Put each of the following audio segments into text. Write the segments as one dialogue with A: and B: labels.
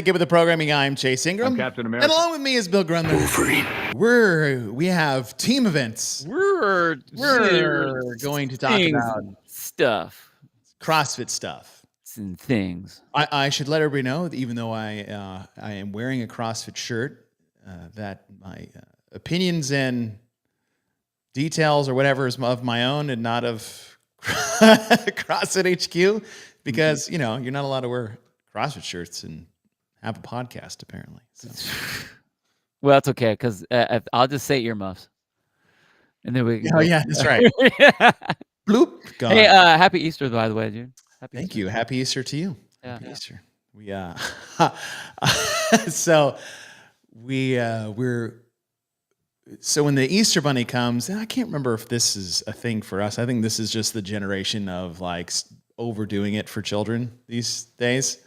A: Get With the Programming. I'm Chase Ingram.
B: I'm Captain America.
A: And along with me is Bill Grundler. We have team events.
C: We're
A: going to talk about
C: stuff.
A: CrossFit stuff.
C: And things.
A: I should let everybody know that even though I am wearing a CrossFit shirt, that my opinions and details or whatever is of my own and not of CrossFit HQ, because you're not allowed to wear CrossFit shirts and have a podcast apparently. So.
C: Well, it's okay because I'll just say earmuffs, and then we.
A: Oh yeah, that's right. Bloop. Gone.
C: Hey, happy Easter, by the way, dude.
A: Thank you. Happy Easter to you.
C: Yeah.
A: Happy Easter. So when the Easter Bunny comes, and I can't remember if this is a thing for us. I think this is just the generation of like overdoing it for children these days.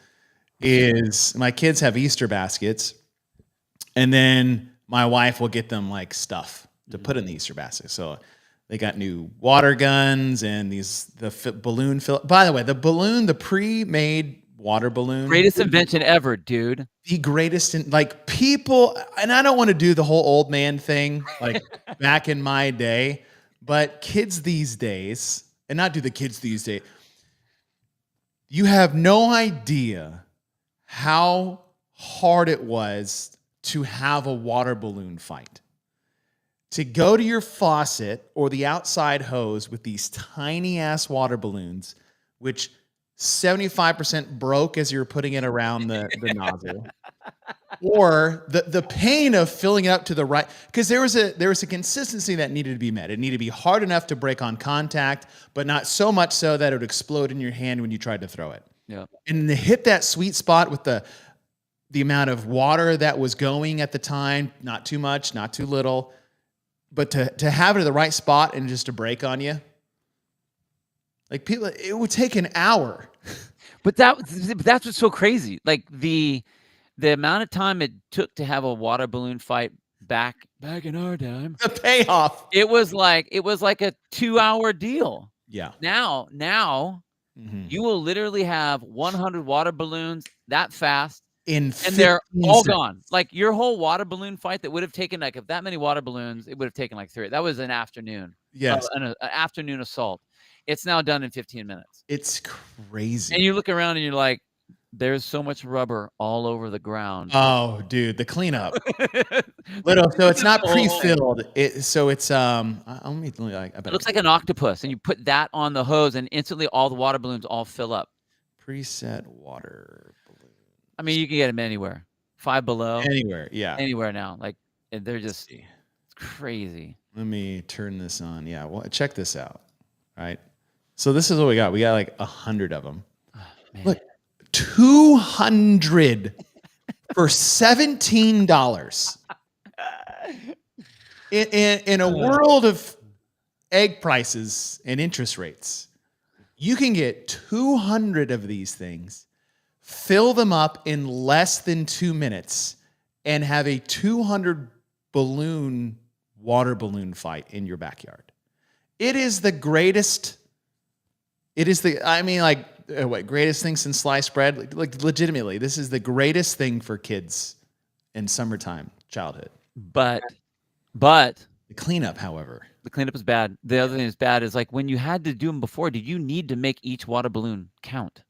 A: Is my kids have Easter baskets, and then my wife will get them like stuff to put in the Easter basket. So they got new water guns and balloon fill. By the way, the pre-made water balloon.
C: Greatest invention ever, dude.
A: The greatest people, and I don't want to do the whole old man thing like back in my day, but kids these days, and not do the kids these days, you have no idea how hard it was to have a water balloon fight. To go to your faucet or the outside hose with these tiny ass water balloons, which 75% broke as you were putting it around the nozzle, or the pain of filling it up to the right, because there was a consistency that needed to be met. It needed to be hard enough to break on contact, but not so much so that it would explode in your hand when you tried to throw it.
C: Yeah,
A: and to hit that sweet spot with the amount of water that was going at the time, not too much, not too little. But to have it at the right spot and just to break on you, like people, it would take an hour.
C: But that's what's so crazy. Like the amount of time it took to have a water balloon fight back in our time.
A: The payoff.
C: It was like a 2-hour deal.
A: Yeah.
C: Now you will literally have 100 water balloons that fast. And they're all gone. Like your whole water balloon fight that would have taken if that many water balloons, it would have taken like 3. That was an afternoon.
A: Yes.
C: An afternoon assault. It's now done in 15 minutes.
A: It's crazy.
C: And you look around and you're like, there's so much rubber all over the ground.
A: Oh, dude, the cleanup. So it's not pre-filled. It's I bet
C: it looks like an octopus, and you put that on the hose, and instantly all the water balloons all fill up.
A: Preset water.
C: I mean, you can get them anywhere. Five Below.
A: Anywhere, yeah.
C: Anywhere now. Like, they're just crazy.
A: Let me turn this on. Yeah, well, check this out. All right. So this is what we got. We got like 100 of them.
C: Oh,
A: look, 200 for $17. In a world of egg prices and interest rates, you can get 200 of these things, fill them up in less than 2 minutes, and have a 200 water balloon fight in your backyard. It is the greatest. Greatest thing since sliced bread. Like legitimately, this is the greatest thing for kids in summertime childhood.
C: But
A: the cleanup, however.
C: The cleanup is bad. The other thing that's bad is like when you had to do them before, did you need to make each water balloon count?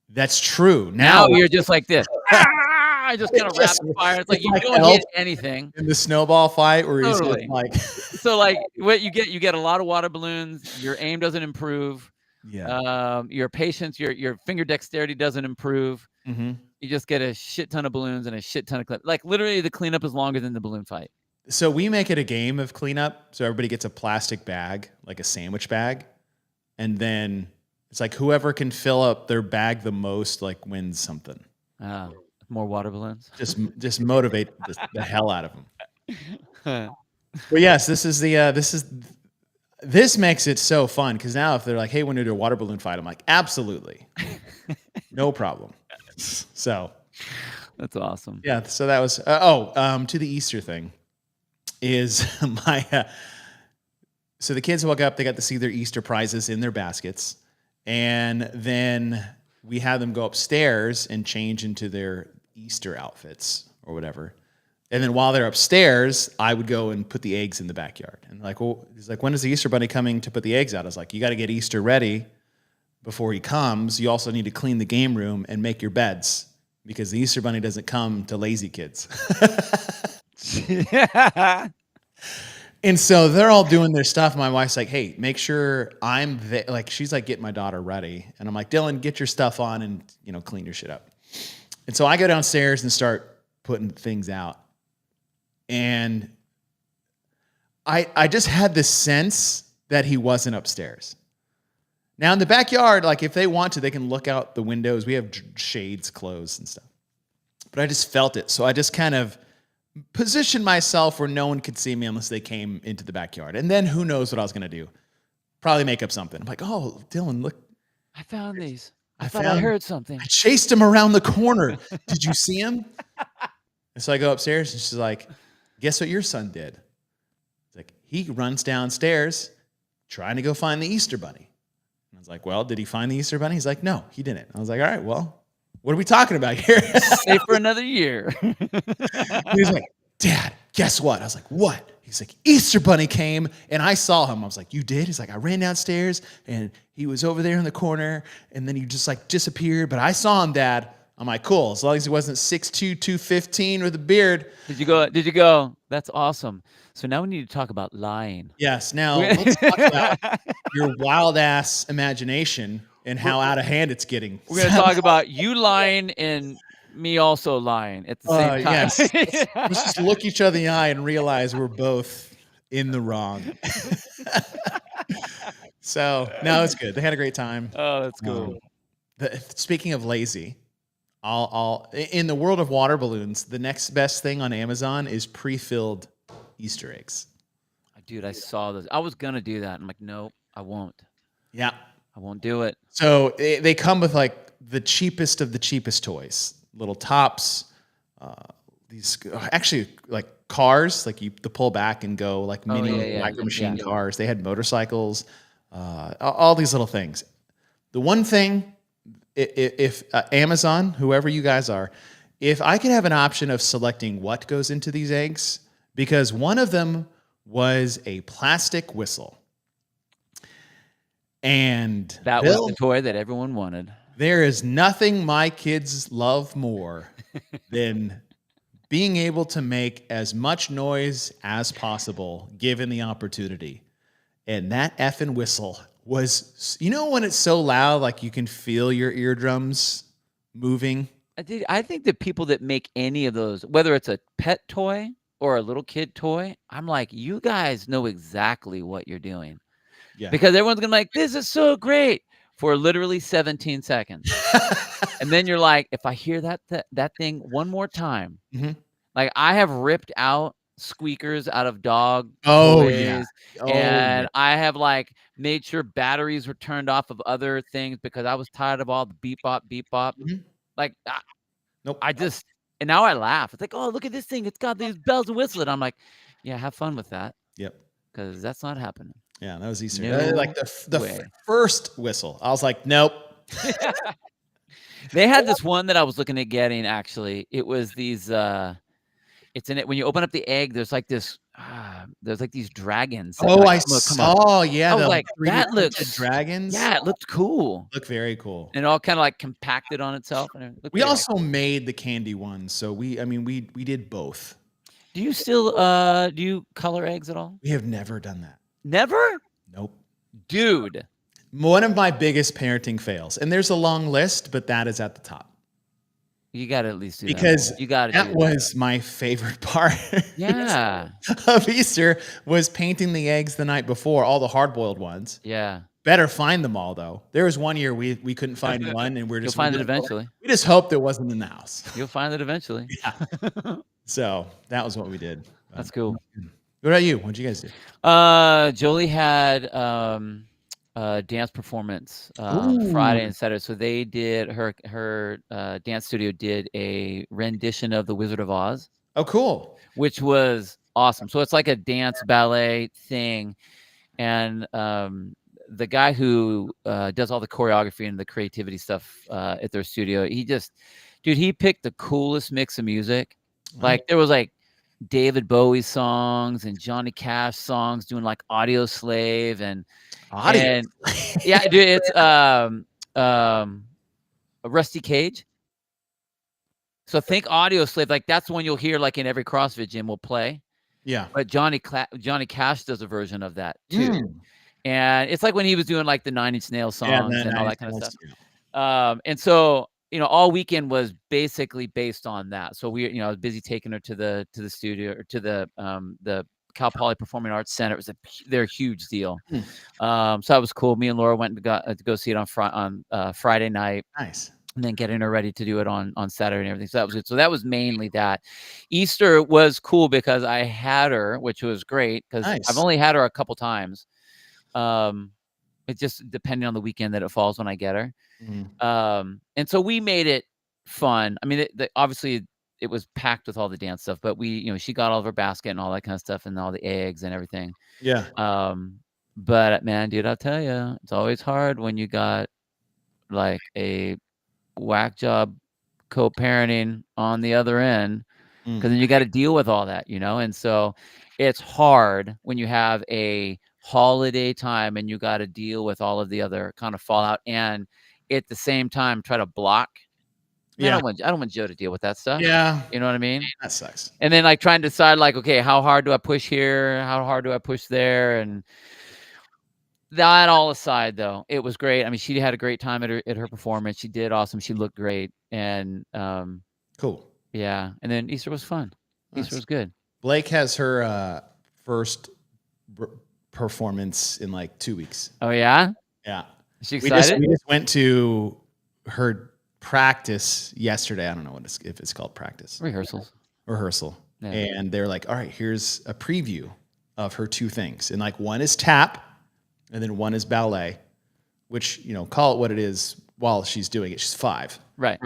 A: That's true.
C: Now you're just like this. I just kind of rapid fire. It's like you don't hit anything.
A: In the snowball fight where he's
C: totally.
A: like
C: so like what you get a lot of water balloons, your aim doesn't improve.
A: Yeah.
C: Your patience, your finger dexterity doesn't improve.
A: Mm-hmm.
C: You just get a shit ton of balloons and a shit ton of clip. Like literally the cleanup is longer than the balloon fight.
A: So we make it a game of cleanup. So everybody gets a plastic bag, like a sandwich bag. And then it's like whoever can fill up their bag the most, like wins something.
C: More water balloons.
A: Just motivate the hell out of them. But yes, this makes it so fun because now if they're like, "Hey, when you do a water balloon fight," I'm like, "Absolutely, no problem." So
C: that's awesome.
A: Yeah. So that was to the Easter thing is my. So the kids woke up. They got to see their Easter prizes in their baskets, and then we had them go upstairs and change into their Easter outfits or whatever. And then while they're upstairs, I would go and put the eggs in the backyard. And like, well, he's like, when is the Easter bunny coming to put the eggs out? I was like, you got to get Easter ready before he comes. You also need to clean the game room and make your beds because the Easter bunny doesn't come to lazy kids. And so they're all doing their stuff. My wife's like, hey, make sure I'm there. Like, she's like, get my daughter ready. And I'm like, Dylan, get your stuff on and, clean your shit up. And so I go downstairs and start putting things out. And I just had this sense that he wasn't upstairs. Now in the backyard, like if they want to, they can look out the windows. We have shades closed and stuff. But I just felt it. So I just kind of positioned myself where no one could see me unless they came into the backyard. And then who knows what I was going to do. Probably make up something. I'm like, oh, Dylan, look.
C: I found these. I thought I heard something.
A: I chased him around the corner. Did you see him? And so I go upstairs and she's like, guess what your son did? It's like, he runs downstairs trying to go find the Easter bunny. And I was like, well, did he find the Easter bunny? He's like, no, he didn't. I was like, all right, well, what are we talking about here?
C: Stay for another year.
A: He's like, Dad, guess what? I was like, what? He's like, Easter bunny came and I saw him. I was like, you did? He's like, I ran downstairs and he was over there in the corner and then he just like disappeared. But I saw him, Dad. I'm like, cool. As long as he wasn't 6'2", 215 with a beard.
C: Did you go? That's awesome. So now we need to talk about lying.
A: Yes. Now let's talk about your wild ass imagination and how out of hand it's getting.
C: We're going to talk about you lying and me also lying at the same time.
A: Yes. Let's just look each other in the eye and realize we're both in the wrong. So no, it's good. They had a great time.
C: Oh, that's cool.
A: Speaking of lazy, I'll in the world of water balloons, the next best thing on Amazon is pre-filled Easter eggs.
C: Dude, I saw this. I was gonna do that. I'm like, nope, I won't.
A: Yeah,
C: I won't do it.
A: So they come with like the cheapest of the cheapest toys, little tops. These actually like cars, like you to pull back and go, like mini micro machine cars. They had motorcycles, all these little things. The one thing, if Amazon, whoever you guys are, if I could have an option of selecting what goes into these eggs, because one of them was a plastic whistle. And
C: that was the toy that everyone wanted.
A: There is nothing my kids love more than being able to make as much noise as possible given the opportunity. And that effing whistle was, when it's so loud, like you can feel your eardrums moving?
C: I think that people that make any of those, whether it's a pet toy or a little kid toy, I'm like, you guys know exactly what you're doing. Yeah. Because everyone's going to be like, this is so great for literally 17 seconds. And then you're like, if I hear that thing one more time, like I have ripped out squeakers out of dog toys, and I have like made sure batteries were turned off of other things because I was tired of all the beep bop. Like, nope. And now I laugh. It's like, oh, look at this thing. It's got these bells and whistles. And I'm like, yeah, have fun with that.
A: Yep.
C: Because that's not happening.
A: Yeah, that was Easter. No like the first whistle. I was like, nope.
C: They had this one that I was looking at getting, actually. It was these, it's in it. When you open up the egg, there's like this, there's like these dragons.
A: Oh, I saw. Yeah.
C: I was like, that looks
A: dragons.
C: Yeah, it looked cool.
A: Looked very cool.
C: And it all kind of like compacted on itself. And
A: we also made the candy ones. So we did both.
C: Do you still, do you color eggs at all?
A: We have never done that.
C: Never?
A: Nope.
C: Dude.
A: One of my biggest parenting fails, and there's a long list, but that is at the top.
C: You got to at least do that.
A: Because
C: you got to.
A: That was my favorite part.
C: Yeah.
A: Of Easter was painting the eggs the night before, all the hard-boiled ones.
C: Yeah.
A: Better find them all though. There was one year we couldn't find one, and we're just
C: You'll find it eventually.
A: We just hoped it wasn't in the house.
C: You'll find it eventually.
A: Yeah. So that was what we did.
C: That's cool.
A: What about you? What'd you guys do?
C: Jolie had a dance performance Friday and Saturday. So they did her dance studio did a rendition of The Wizard of Oz.
A: Oh, cool.
C: Which was awesome. So it's like a dance ballet thing. And the guy who does all the choreography and the creativity stuff at their studio, he picked the coolest mix of music. Like there was like David Bowie songs and Johnny Cash songs doing like Audio Slave and yeah, dude, it's a Rusty Cage. So think Audio Slave, like that's the one you'll hear like in every CrossFit gym will play.
A: Yeah.
C: But Johnny Cash does a version of that too. And it's like when he was doing like the Nine Inch Nails songs and all that kind of stuff. And so, all weekend was basically based on that. So I was busy taking her to the studio or to the Cal Poly Performing Arts Center. It was their huge deal. So that was cool. Me and Laura went to go see it on Friday night.
A: Nice.
C: And then getting her ready to do it on Saturday and everything. So that was good. So that was mainly that. Easter was cool because I had her, which was great because I've only had her a couple times. It's just depending on the weekend that it falls when I get her. And so we made it fun. I mean, obviously it was packed with all the dance stuff, but she got all of her basket and all that kind of stuff and all the eggs and everything.
A: Yeah.
C: But man, dude, I'll tell you, it's always hard when you got like a whack job co-parenting on the other end, because then you got to deal with all that, and so it's hard when you have a holiday time and you got to deal with all of the other kind of fallout and at the same time try to block. I don't want Joe to deal with that stuff.
A: Yeah.
C: You know what I mean?
A: That sucks.
C: And then like trying to decide like, okay, how hard do I push here? How hard do I push there? And that all aside, though, it was great. I mean, she had a great time at her performance. She did awesome. She looked great. And
A: cool.
C: Yeah. And then Easter was fun. Easter was good.
A: Blake has her first performance in like 2 weeks.
C: Oh, yeah?
A: Yeah.
C: Is she excited?
A: We just went to her practice yesterday. I don't know if it's called practice. Rehearsal. Yeah. And they're like, all right, here's a preview of her 2 things. And like one is tap. And then one is ballet, which, call it what it is while she's doing it. She's 5.
C: Right.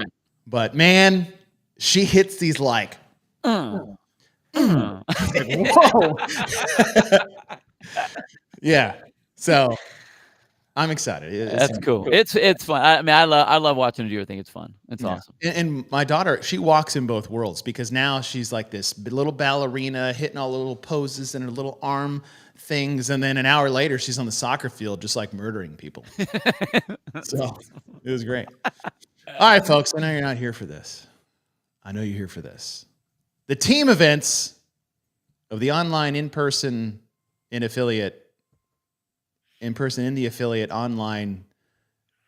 A: But man, she hits these like, like whoa. Yeah. So I'm excited.
C: That's cool. It's fun. I mean, I love watching her do her thing. It's fun. It's awesome.
A: And my daughter, she walks in both worlds because now she's like this little ballerina hitting all the little poses and her little arm things, and then an hour later she's on the soccer field just like murdering people. So it was great. All right, folks, I know you're not here for this. I know you're here for this. The team events of the online in-person in the affiliate online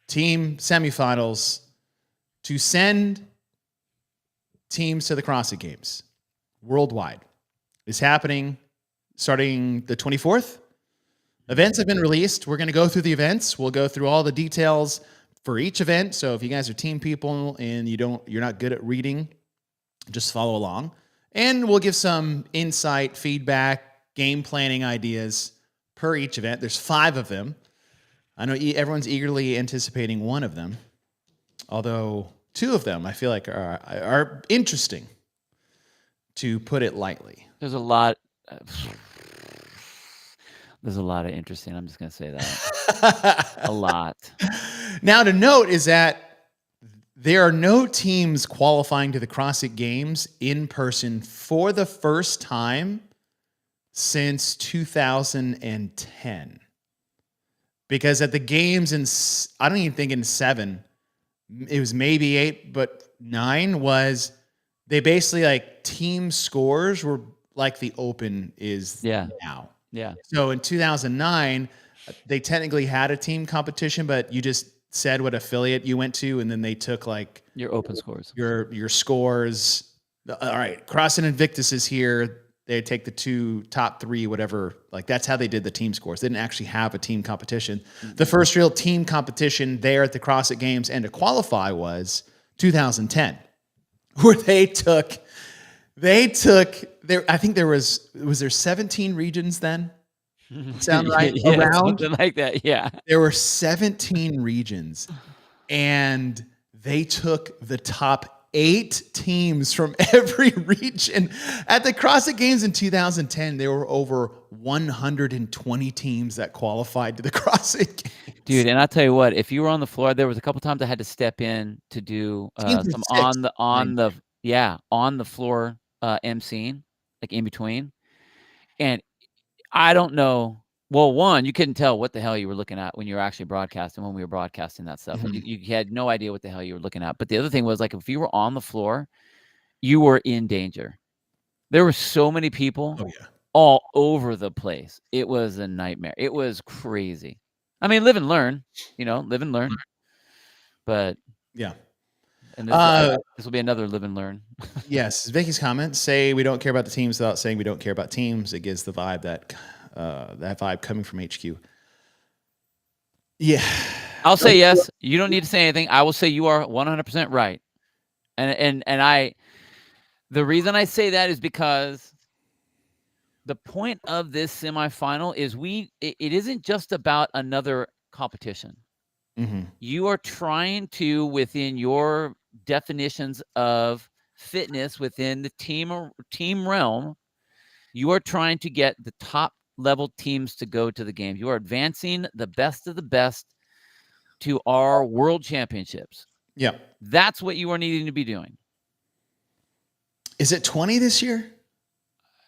A: team semifinals to send teams to the CrossFit Games worldwide is happening starting the 24th. Events have been released. We're going to go through the events. We'll go through all the details for each event. So if you guys are team people and you're not good at reading, just follow along. And we'll give some insight, feedback, game planning ideas per each event. There's 5 of them. I know everyone's eagerly anticipating one of them, although 2 of them I feel like are interesting, to put it lightly.
C: There's a lot of interesting. I'm just going to say that. A lot.
A: Now to note is that there are no teams qualifying to the CrossFit Games in person for the first time since 2010. Because at the games I don't even think in 7, it was maybe 8, but 9 was they basically like team scores were like the open is now.
C: Yeah.
A: So in 2009, they technically had a team competition, but you just said what affiliate you went to, and then they took like
C: your open scores,
A: your scores. All right, CrossFit Invictus is here. They take the top 3, whatever. Like that's how they did the team scores. They didn't actually have a team competition. Mm-hmm. The first real team competition there at the CrossFit Games and to qualify was 2010, where they took there. I think was there 17 regions then? Sound right?
C: Yeah, around something like that. Yeah,
A: there were 17 regions, and they took the top 8 teams from every region. At the CrossFit Games in 2010, there were over 120 teams that qualified to the CrossFit Games.
C: Dude, and I'll tell you what, if you were on the floor, there was a couple times I had to step in to do some on the floor emceeing, like in between. And I don't know. Well, one, you couldn't tell what the hell you were looking at when you were actually broadcasting, when we were broadcasting that stuff. Like you had no idea what the hell you were looking at. But the other thing was, like, if you were on the floor, you were in danger. There were so many people all over the place. It was a nightmare. It was crazy. I mean, live and learn, live and learn. But
A: yeah.
C: And this will be another live and learn.
A: Yes. Vicky's comment, say we don't care about the teams without saying we don't care about teams. It gives the vibe that vibe coming from HQ. Yeah.
C: I'll say yes. You don't need to say anything. I will say you are 100% right. And the reason I say that is because the point of this semifinal is it isn't just about another competition. You are trying to, within your definitions of fitness within the team realm, you are trying to get the top level teams to go to the games. You are advancing the best of the best to our world championships.
A: Yeah.
C: That's what you are needing to be doing.
A: Is it 20 this year?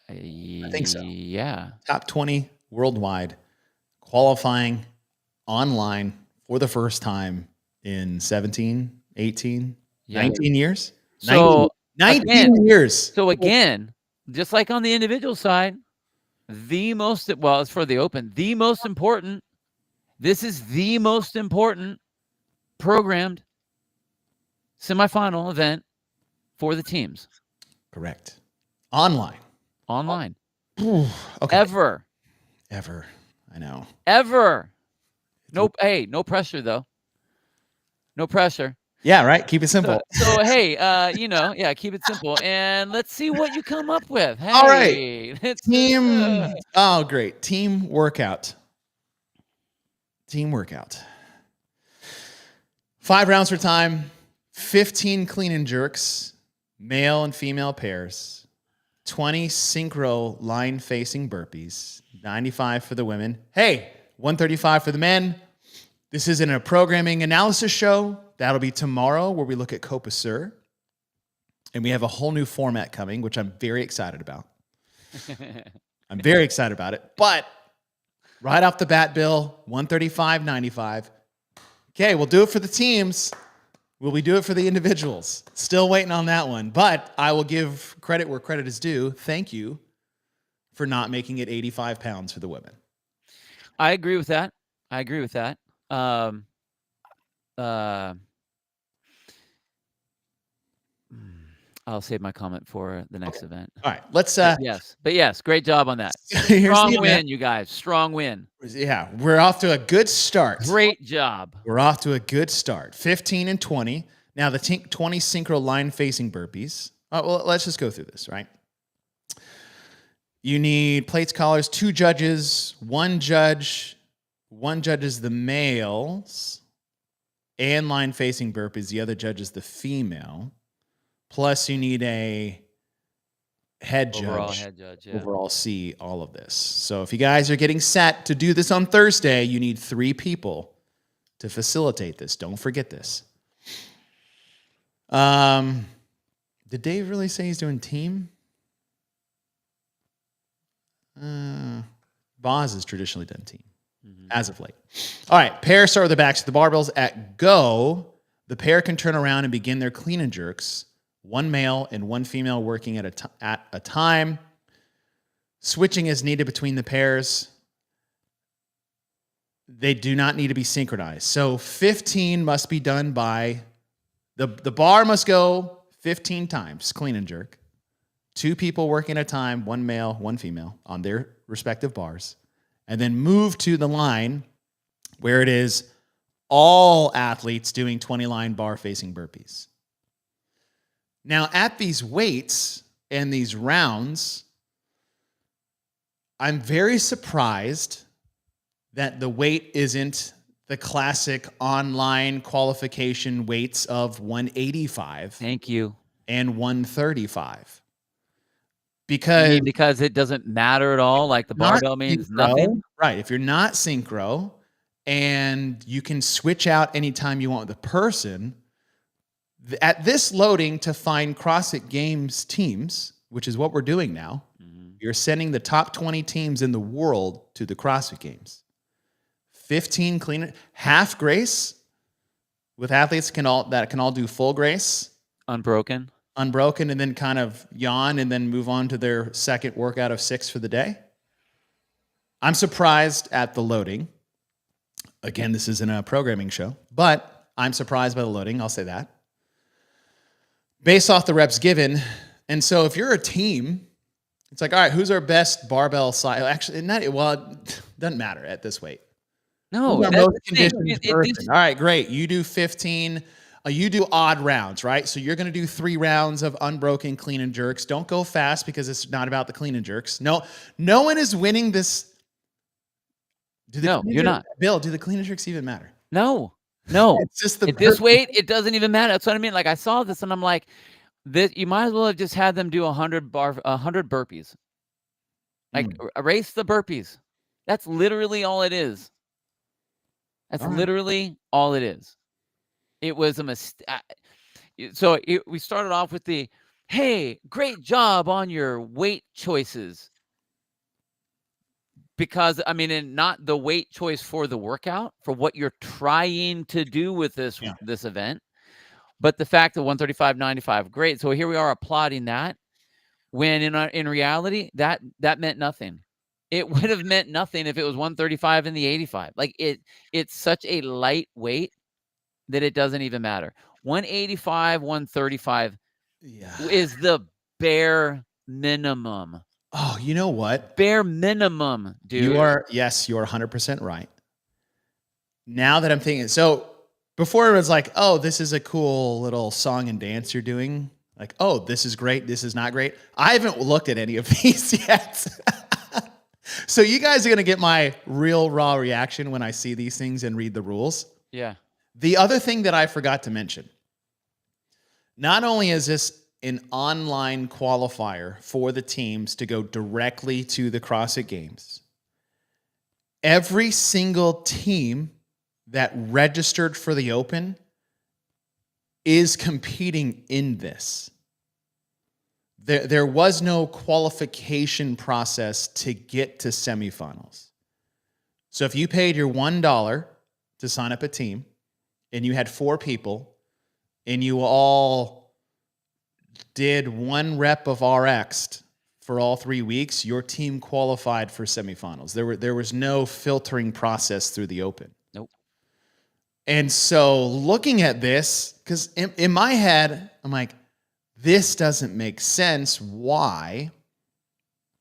C: I
A: think so.
C: Yeah.
A: Top 20 worldwide, qualifying online for the first time in 17, 18, 19 years.
C: So
A: 19 years.
C: So again, just like on the individual side, it's for the open, this is the most important programmed semifinal event for the teams.
A: Correct. Online.
C: Ooh, okay. Ever.
A: I know.
C: Ever. Nope. Hey, no pressure though. No pressure.
A: Yeah, right. Keep it simple.
C: So hey, keep it simple, and let's see what you come up with. Hey,
A: all right. Team. Oh, great. Team workout. 5 rounds for time. 15 clean and jerks, male and female pairs. 20 synchro line facing burpees. 95 for the women. Hey, 135 for the men. This isn't a programming analysis show. That'll be tomorrow, where we look at Copa Sur. And we have a whole new format coming, which I'm very excited about. I'm very excited about it. But right off the bat, Bill, 135, 95. Okay, we'll do it for the teams. Will we do it for the individuals? Still waiting on that one. But I will give credit where credit is due. Thank you for not making it 85 pounds for the women.
C: I agree with that. I'll save my comment for the next event.
A: All right, let's.
C: Yes, great job on that. Strong win, you guys. Strong win.
A: Yeah, we're off to a good start.
C: Great job.
A: We're off to a good start. 15 and 20. Now the 20 synchro line facing burpees. Well, let's just go through this, right? You need plates, collars, 2 judges, 1 judge. 1 judge is the males and line facing burpees. The other judge is the female. Plus, you need a head judge. Overall, see all of this. So if you guys are getting set to do this on Thursday, you need 3 people to facilitate this. Don't forget this. Did Dave really say he's doing team? Boz has traditionally done team as of late. All right, pair start with the backs of the barbells. At go, the pair can turn around and begin their clean and jerks. 1 male and 1 female working at a time. Switching is needed between the pairs. They do not need to be synchronized. So 15 must be done by the bar must go 15 times, clean and jerk. 2 people working at a time, 1 male, 1 female on their respective bars. And then move to the line where it is all athletes doing 20 line bar facing burpees. Now, at these weights and these rounds, I'm very surprised that the weight isn't the classic online qualification weights of 185.
C: Thank you.
A: And 135.
C: Because it doesn't matter at all? Like the barbell means nothing?
A: Right. If you're not synchro and you can switch out anytime you want with the person, at this loading to find CrossFit Games teams, which is what we're doing now, you're sending the top 20 teams in the world to the CrossFit Games. 15 clean, half grace with athletes that can all do full grace.
C: Unbroken,
A: and then kind of yawn and then move on to their second workout of 6 for the day. I'm surprised at the loading. Again, this isn't a programming show, but I'm surprised by the loading. I'll say that. Based off the reps given. And so if you're a team, it's like, all right, who's our best barbell size? Actually, it doesn't matter at this weight.
C: No,
A: that's most conditions person. All right, great. You do 15. You do odd rounds, right? So you're going to do 3 rounds of unbroken clean and jerks. Don't go fast because it's not about the clean and jerks. No one is winning this.
C: No, you're not.
A: Bill, do the clean and jerks even matter?
C: No.
A: It's just
C: at this weight, it doesn't even matter. That's what I mean. Like I saw this and I'm like, you might as well have just had them do 100 burpees. Like erase the burpees. That's literally all it is. That's literally all it is. It was a mistake. So we started off with the, hey, great job on your weight choices. Because, I mean, and not the weight choice for the workout, for what you're trying to do with this event, but the fact that 135.95, great. So here we are applauding that, when in reality, that meant nothing. It would have meant nothing if it was 135 in the 85. Like it's such a light weight that it doesn't even matter. 185, 135 is the bare minimum.
A: Oh, you know what?
C: Bare minimum, dude.
A: You are 100% right. Now that I'm thinking, so before it was like, oh, this is a cool little song and dance you're doing. Like, oh, this is great. This is not great. I haven't looked at any of these yet. So you guys are going to get my real raw reaction when I see these things and read the rules.
C: Yeah.
A: The other thing that I forgot to mention, not only is this an online qualifier for the teams to go directly to the CrossFit Games, every single team that registered for the Open is competing in this. There was no qualification process to get to semifinals. So if you paid your $1 to sign up a team and you had 4 people and you all did 1 rep of RX for all 3 weeks, your team qualified for semifinals. There was no filtering process through the Open.
C: Nope.
A: And so looking at this, because in my head, I'm like, this doesn't make sense. Why?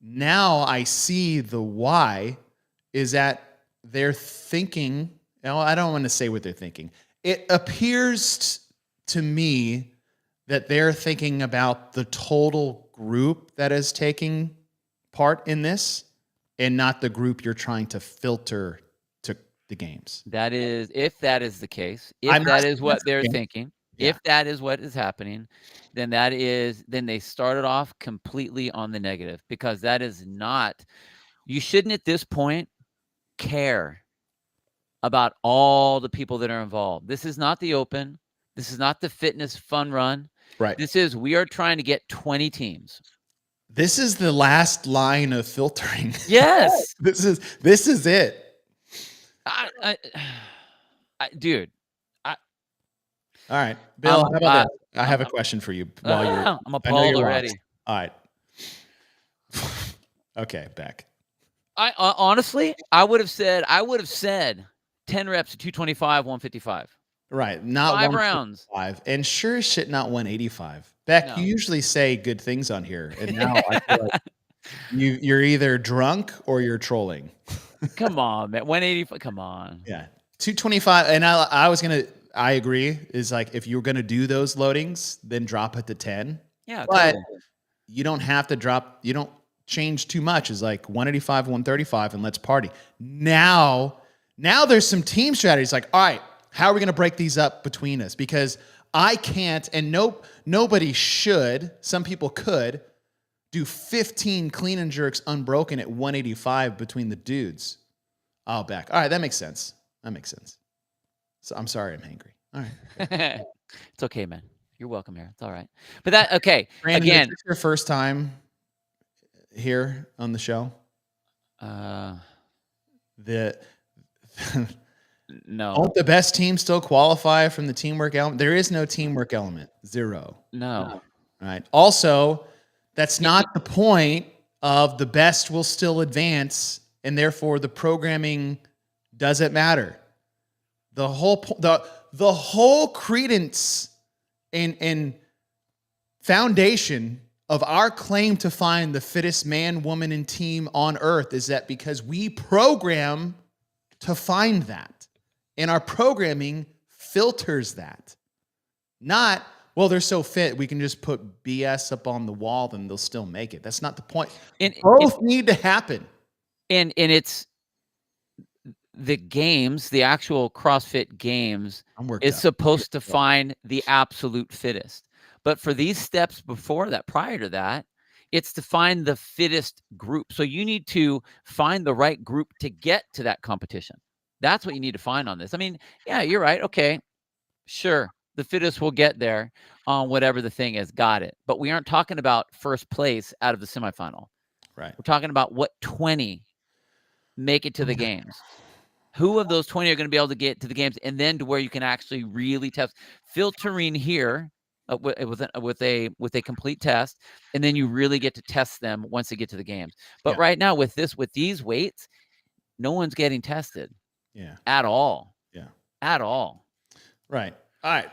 A: Now I see the why is that they're thinking, I don't want to say what they're thinking. It appears to me that they're thinking about the total group that is taking part in this and not the group you're trying to filter to the games.
C: That is, if that is the case, if that is what they're thinking, if that is what is happening, then then they started off completely on the negative, because that is not, you shouldn't at this point care about all the people that are involved. This is not the Open. This is not the fitness fun run.
A: Right.
C: We are trying to get 20 teams.
A: This is the last line of filtering.
C: Yes.
A: This is it.
C: Dude.
A: All right, Bill, how about this? I have a question for you while you're
C: I'm appalled already.
A: Lost. All right. Okay, back.
C: I honestly, I would have said 10 reps at 225, 155.
A: Right, not
C: 5 rounds.
A: And sure as shit, not 185. Beck, you usually say good things on here, and now I feel like you're either drunk or you're trolling.
C: Come on, man. 185. Come on.
A: Yeah, 225. And I agree. Is like, if you're gonna do those loadings, then drop it to 10.
C: Yeah,
A: but you don't have to drop. You don't change too much. It's like 185, 135, and let's party. Now there's some team strategies. Like, all right, how are we gonna break these up between us? Because I can't, and nobody should. Some people could do 15 clean and jerks unbroken at 185 between the dudes. Oh, back. All right, that makes sense. So I'm sorry I'm hangry. All
C: right. It's okay, man. You're welcome here. It's all right. But that, okay.
A: Brandon,
C: again,
A: is this your first time here on the show?
C: No.
A: Won't the best team still qualify from the teamwork element? There is no teamwork element. 0.
C: No.
A: All right. Also, that's not the point of the best will still advance, and therefore the programming doesn't matter. The whole credence and foundation of our claim to find the fittest man, woman, and team on earth is that because we program to find that. And our programming filters that. Not, well, they're so fit, we can just put BS up on the wall, then they'll still make it. That's not the point. Both need to happen.
C: And it's the games, the actual CrossFit games is supposed to find the absolute fittest. But for these steps before that, prior to that, it's to find the fittest group. So you need to find the right group to get to that competition. That's what you need to find on this. I mean, yeah, you're right. Okay, sure. The fittest will get there on whatever the thing is. Got it. But we aren't talking about first place out of the semifinal.
A: Right.
C: We're talking about what 20 make it to the games. Who of those 20 are going to be able to get to the games, and then to where you can actually really test, filtering here with a complete test, and then you really get to test them once they get to the games. But right now with these weights, no one's getting tested.
A: Yeah.
C: At all.
A: Yeah.
C: At all.
A: Right. All right.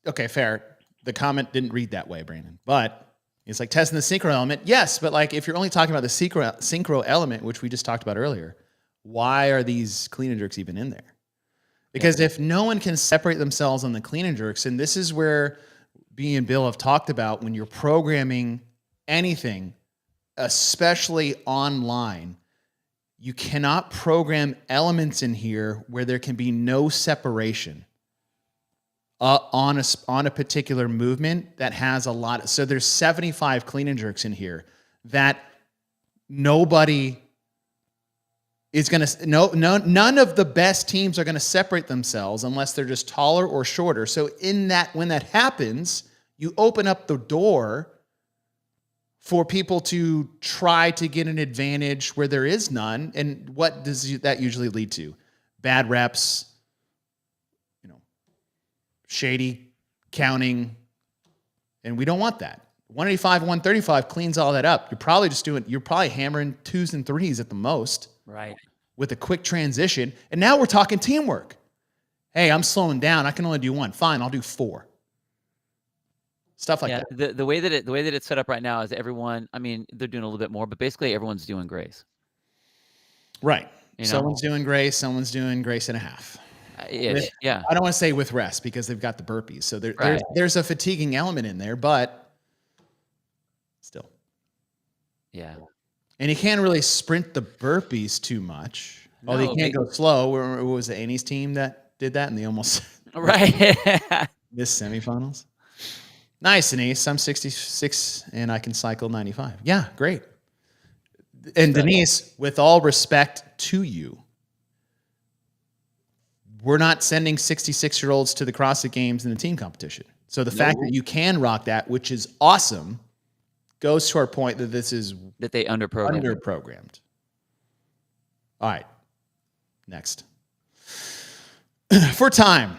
A: Okay, fair. The comment didn't read that way, Brandon. But it's like testing the synchro element. Yes, but like if you're only talking about the synchro element, which we just talked about earlier, why are these clean and jerks even in there? Because if no one can separate themselves on the clean and jerks, and this is where B and Bill have talked about when you're programming anything, especially online, you cannot program elements in here where there can be no separation on a particular movement that has a lot. So there's 75 clean and jerks in here that nobody is going to, none of the best teams are going to separate themselves unless they're just taller or shorter. So in that, when that happens, you open up the door for people to try to get an advantage where there is none. And what does that usually lead to? Bad reps, shady counting, and we don't want that. 185 and 135 cleans all that up. You're probably hammering 2s and 3s at the most.
C: Right.
A: With a quick transition. And now we're talking teamwork. Hey, I'm slowing down. I can only do 1. Fine, I'll do 4. Stuff like that.
C: The way that it's set up right now is everyone, I mean, they're doing a little bit more, but basically everyone's doing grace.
A: Right. Someone's doing grace, someone's doing grace and a half.
C: Yeah.
A: I don't want to say with rest because they've got the burpees. So there's a fatiguing element in there, but still.
C: Yeah.
A: And you can't really sprint the burpees too much.
C: No,
A: you can't go slow. It was the Annie's team that did that, and they almost missed semifinals. Nice, Denise. I'm 66, and I can cycle 95. Yeah, great. And Denise, with all respect to you, we're not sending 66-year-olds to the CrossFit Games in the team competition. So the fact that you can rock that, which is awesome, goes to our point that this is
C: that they
A: underprogrammed. All right. Next. For time.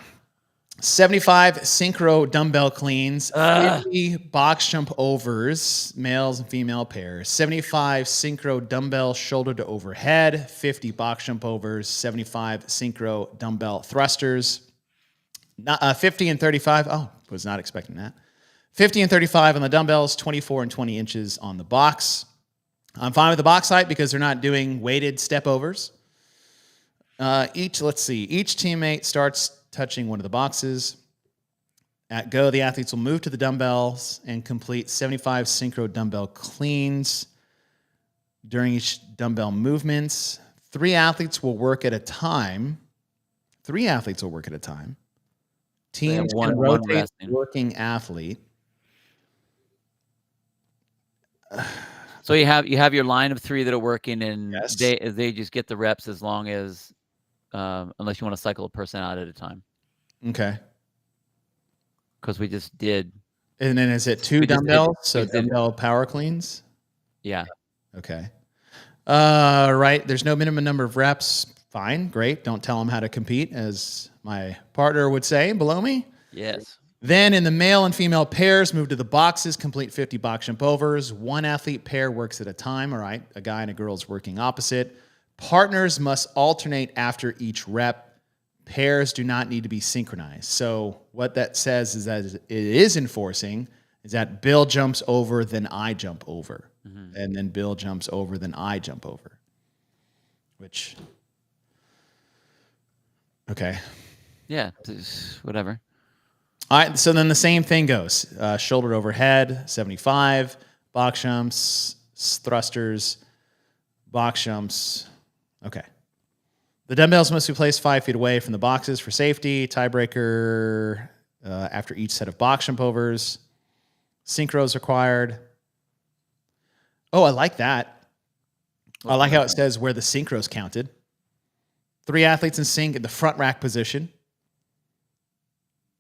A: 75 synchro dumbbell cleans, 50 box jump overs, males and female pairs, 75 synchro dumbbell shoulder to overhead, 50 box jump overs, 75 synchro dumbbell thrusters, 50 and 35. Oh, was not expecting that. 50 and 35 on the dumbbells, 24 and 20 inches on the box. I'm fine with the box height because they're not doing weighted step overs. Each teammate starts touching one of the boxes. At go, the athletes will move to the dumbbells and complete 75 synchro dumbbell cleans during each dumbbell movements. 3 athletes will work at a time. Teams can rotate the working athlete.
C: So you have your line of 3 that are working, and
A: Yes.
C: they just get the reps as long as, unless you want to cycle a person out at a time.
A: Okay.
C: Because we just did.
A: And then is it 2 dumbbells? So dumbbell power cleans?
C: Yeah.
A: Okay. Right. There's no minimum number of reps. Fine. Great. Don't tell them how to compete, as my partner would say below me.
C: Yes.
A: Then in the male and female pairs, move to the boxes, complete 50 box jump overs. 1 athlete pair works at a time. All right. A guy and a girl is working opposite. Partners must alternate after each rep. Pairs do not need to be synchronized. So what that says is that it is enforcing is that Bill jumps over, then I jump over. Mm-hmm. And then Bill jumps over, then I jump over. Which, okay.
C: Yeah, whatever.
A: All right, so then the same thing goes. Shoulder overhead, 75, box jumps, thrusters, box jumps. Okay. The dumbbells must be placed 5 feet away from the boxes for safety. Tiebreaker after each set of box jump overs. Synchros required. Oh, I like that. I like how it says where the synchros counted. 3 athletes in sync in the front rack position.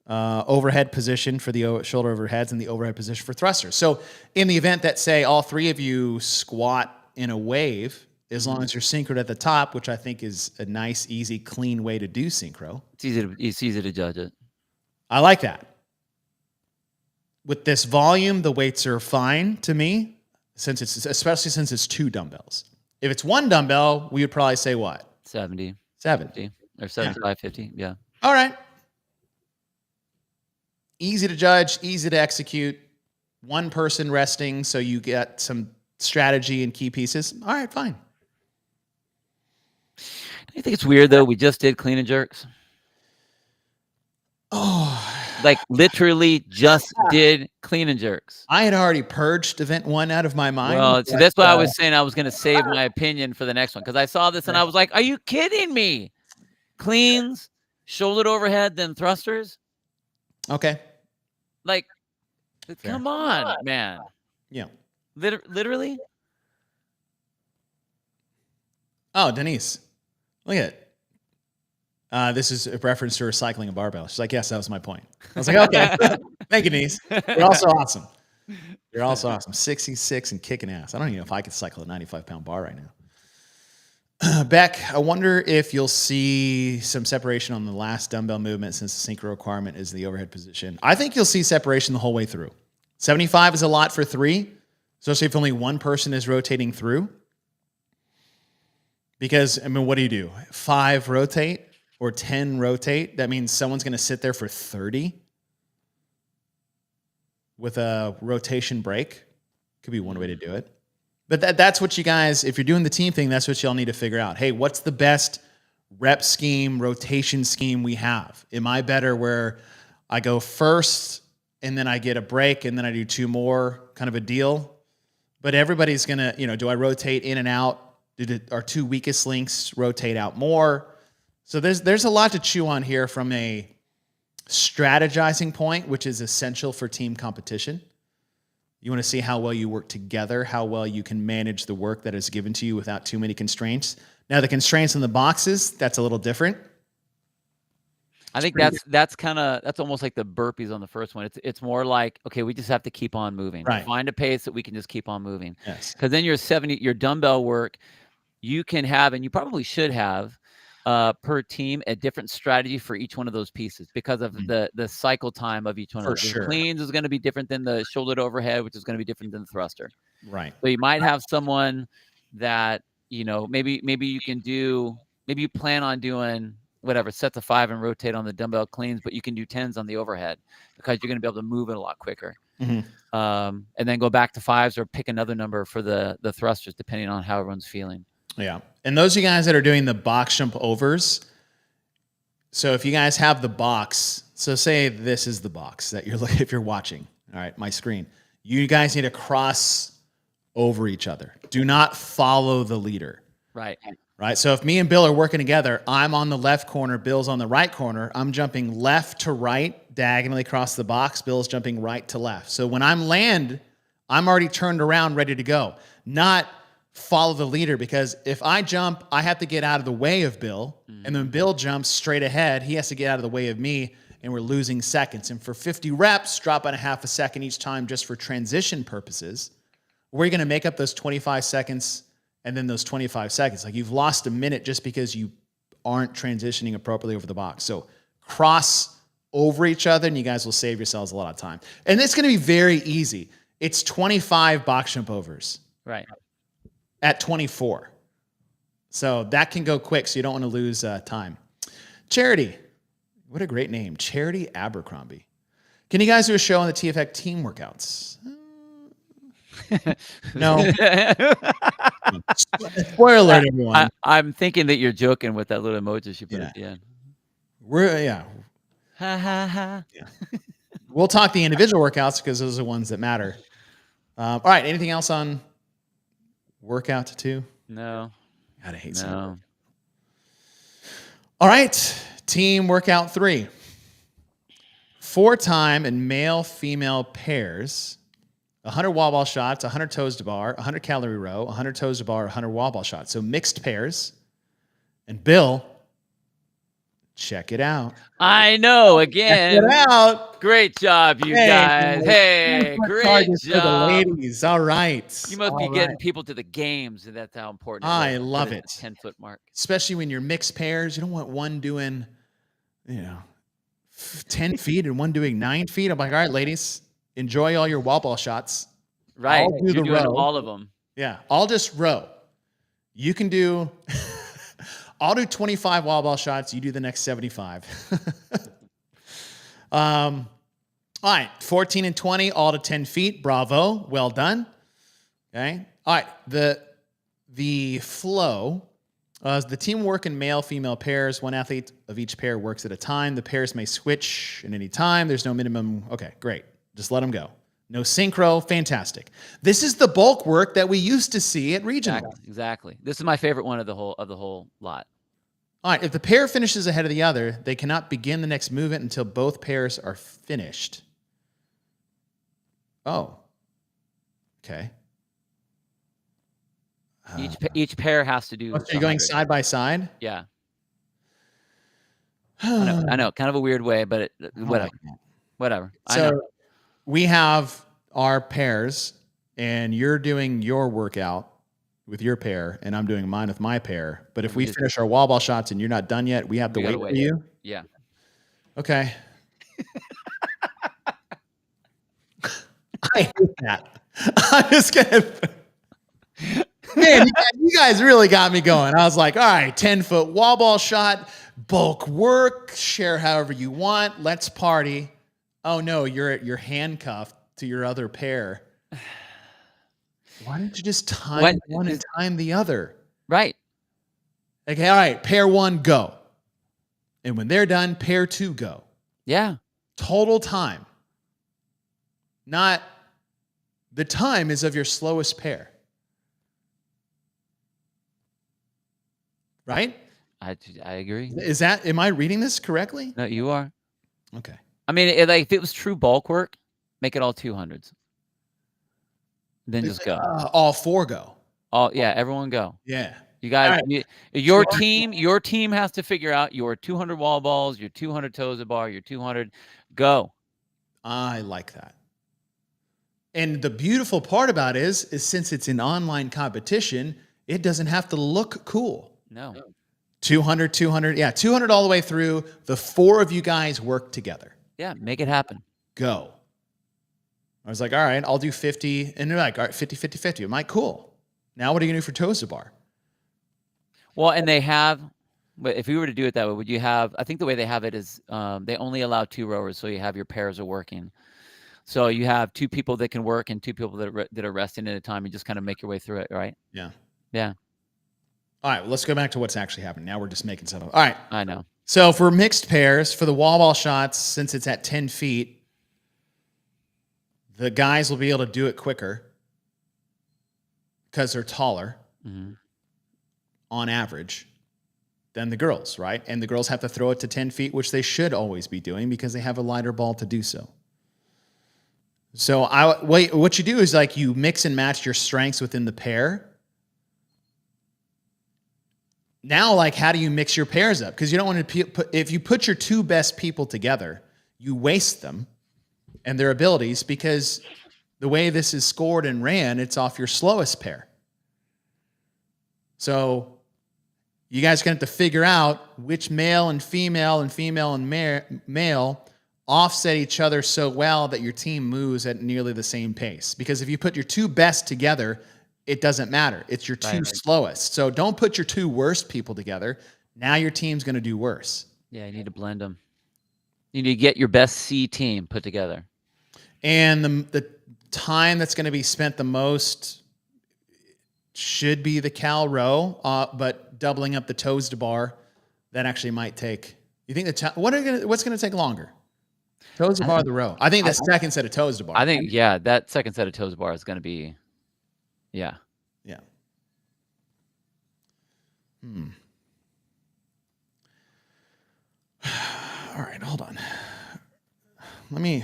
A: Overhead position for the shoulder overheads and the overhead position for thrusters. So in the event that, say, all 3 of you squat in a wave, as long as you're synchroed at the top, which I think is a nice, easy, clean way to do synchro.
C: It's easy to judge it.
A: I like that. With this volume, the weights are fine to me, especially since it's 2 dumbbells. If it's 1 dumbbell, we would probably say what?
C: 70.
A: 70.
C: Or 75, 50, yeah.
A: All right. Easy to judge, easy to execute. 1 person resting, so you get some strategy and key pieces. All right, fine.
C: I think it's weird, though. We just did clean and jerks.
A: Oh.
C: Like, literally just did clean and jerks.
A: I had already purged event 1 out of my mind.
C: Well, see, that's why I was saying I was going to save my opinion for the next one. Because I saw this and I was like, are you kidding me? Cleans, shoulder overhead, then thrusters?
A: Okay.
C: Like, come on, man.
A: Yeah.
C: Literally?
A: Oh, Denise. Look at it. This is a reference to her cycling a barbell. She's like, yes, that was my point. I was like, okay. Thank you, Denise. You're also awesome. You're also awesome. 66 and kicking ass. I don't even know if I could cycle a 95-pound bar right now. Beck, I wonder if you'll see some separation on the last dumbbell movement since the synchro requirement is the overhead position. I think you'll see separation the whole way through. 75 is a lot for 3, especially if only 1 person is rotating through. Because, I mean, what do? 5 rotate or 10 rotate? That means someone's going to sit there for 30 with a rotation break. Could be one way to do it. But that's what you guys, if you're doing the team thing, that's what y'all need to figure out. Hey, what's the best rep scheme, rotation scheme we have? Am I better where I go first and then I get a break and then I do 2 more, kind of a deal? But everybody's going to, do I rotate in and out? Our 2 weakest links rotate out more? So there's a lot to chew on here from a strategizing point, which is essential for team competition. You want to see how well you work together, how well you can manage the work that is given to you without too many constraints. Now, the constraints in the boxes, that's a little different.
C: I think that's almost like the burpees on the first one. It's more like, okay, we just have to keep on moving.
A: Right.
C: Find a pace that we can just keep on moving.
A: Yes.
C: Because then your dumbbell work, you can have, and you probably should have, per team, a different strategy for each one of those pieces because of the cycle time of each one.
A: For sure.
C: The cleans is going to be different than the shoulder to overhead, which is going to be different than the thruster.
A: Right.
C: So you might have someone that, maybe you plan on doing whatever, sets of 5 and rotate on the dumbbell cleans, but you can do 10s on the overhead because you're going to be able to move it a lot quicker.
A: Mm-hmm.
C: And then go back to 5s or pick another number for the thrusters, depending on how everyone's feeling.
A: Yeah. And those of you guys that are doing the box jump overs, so if you guys have the box, so say this is the box that you're looking, if you're watching, all right, my screen, you guys need to cross over each other. Do not follow the leader.
C: Right.
A: Right. So if me and Bill are working together, I'm on the left corner, Bill's on the right corner. I'm jumping left to right, diagonally across the box. Bill's jumping right to left. So when I'm already turned around, ready to go. not follow the leader, because if I jump, I have to get out of the way of Bill, and then Bill jumps straight ahead. He has to get out of the way of me, and we're losing seconds. And for 50 reps, drop on a half a second each time just for transition purposes. We're going to make up those 25 seconds and then those 25 seconds. Like, you've lost a minute just because you aren't transitioning appropriately over the box. So cross over each other, and you guys will save yourselves a lot of time. And it's going to be very easy. It's 25 box jump overs.
C: Right.
A: At 24. So that can go quick, so you don't want to lose time. Charity. What a great name. Charity Abercrombie. Can you guys do a show on the TFX team workouts? No. Spoiler alert, everyone.
C: I'm thinking that you're joking with that little emoji she put at the end. Ha ha ha.
A: Yeah. We'll talk the individual workouts because those are the ones that matter. All right. Anything else on workout 2?
C: No.
A: God, I hate
C: no.
A: All right. Team workout 3. 4-time and male-female pairs. 100 wall ball shots, 100 toes to bar, 100 calorie row, 100 toes to bar, 100 wall ball shots. So mixed pairs. And Bill, check it out.
C: I know, again.
A: Check it out.
C: Great job, you guys. Hey, great job.
A: For the ladies. All right.
C: You must be getting people to the games, and that's how important it is.
A: I love it.
C: 10-foot mark.
A: Especially when you're mixed pairs. You don't want one doing, 10 feet and one doing 9 feet. I'm like, all right, ladies, enjoy all your wall ball shots.
C: Right.
A: I'll do
C: You're doing all of them.
A: Yeah. I'll just row. You can do, I'll do 25 wall ball shots. You do the next 75. All right. 14 and 20, all to 10 feet. Bravo. Well done. Okay. All right. The flow. The team work in male-female pairs. One athlete of each pair works at a time. The pairs may switch at any time. There's no minimum. Okay, great. Just let them go. No synchro. Fantastic. This is the bulk work that we used to see at regional.
C: Exactly. This is my favorite one of the whole lot.
A: All right. If the pair finishes ahead of the other, they cannot begin the next movement until both pairs are finished. Oh. Okay.
C: Each pair has to do.
A: So you're going side by side?
C: Yeah. I know, kind of a weird way, but whatever.
A: So we have our pairs, and you're doing your workout with your pair, and I'm doing mine with my pair. But if we finish our wall ball shots and you're not done yet, we have to wait for you?
C: Yeah.
A: Okay. I hate that. I'm just going to... Man, you guys really got me going. I was like, all right, 10-foot wall ball shot, bulk work, share however you want. Let's party. Oh, no, you're handcuffed to your other pair. Why didn't you just time one and time the other?
C: Right.
A: Okay, all right, pair 1, go. And when they're done, pair 2, go.
C: Yeah.
A: Total time. Not the time is of your slowest pair. Right?
C: I agree.
A: Am I reading this correctly?
C: No, you are.
A: Okay.
C: I mean, if it was true bulk work, make it all 200s. Then just go.
A: All 4 go.
C: Everyone go.
A: Yeah.
C: You guys, your team has to figure out your 200 wall balls, your 200 toes a bar, your 200 go.
A: I like that. And the beautiful part about it is since it's an online competition, it doesn't have to look cool.
C: No.
A: 200. Yeah, 200 all the way through. The 4 of you guys work together.
C: Yeah, make it happen.
A: Go. I was like, all right, I'll do 50. And they're like, all right, 50, 50, 50. I'm like, cool. Now what are you going to do for toes to bar?
C: Well, and they have, but if we were to do it that way, would you have, I think the way they have it is they only allow 2 rowers, so you have your pairs are working. So you have 2 people that can work and 2 people that are resting at a time. You just kind of make your way through it, right?
A: Yeah.
C: Yeah.
A: All right, well, let's go back to what's actually happening. Now we're just making stuff up. All right.
C: I know.
A: So for mixed pairs, for the wall ball shots, since it's at 10 feet, the guys will be able to do it quicker because they're taller on average than the girls, right? And the girls have to throw it to 10 feet, which they should always be doing because they have a lighter ball to do so. So what you do is like you mix and match your strengths within the pair. Now, like, how do you mix your pairs up? Because you don't want to put, if you put your two best people together, you waste them and their abilities, because the way this is scored and ran, it's off your slowest pair. So you guys are going to have to figure out which male and female and male offset each other so well that your team moves at nearly the same pace. Because if you put your two best together, it doesn't matter. It's your two slowest. So don't put your two worst people together. Now your team's going to do worse.
C: Yeah, you need to blend them. You need to get your best C team put together.
A: And the time that's going to be spent the most should be the Cal row, but doubling up the toes to bar, that actually might take. You think what's going to take longer? Toes to bar, or the row? I think the second set of toes to bar.
C: I think that second set of toes to bar is going to be. Yeah.
A: Yeah. All right, hold on. Let me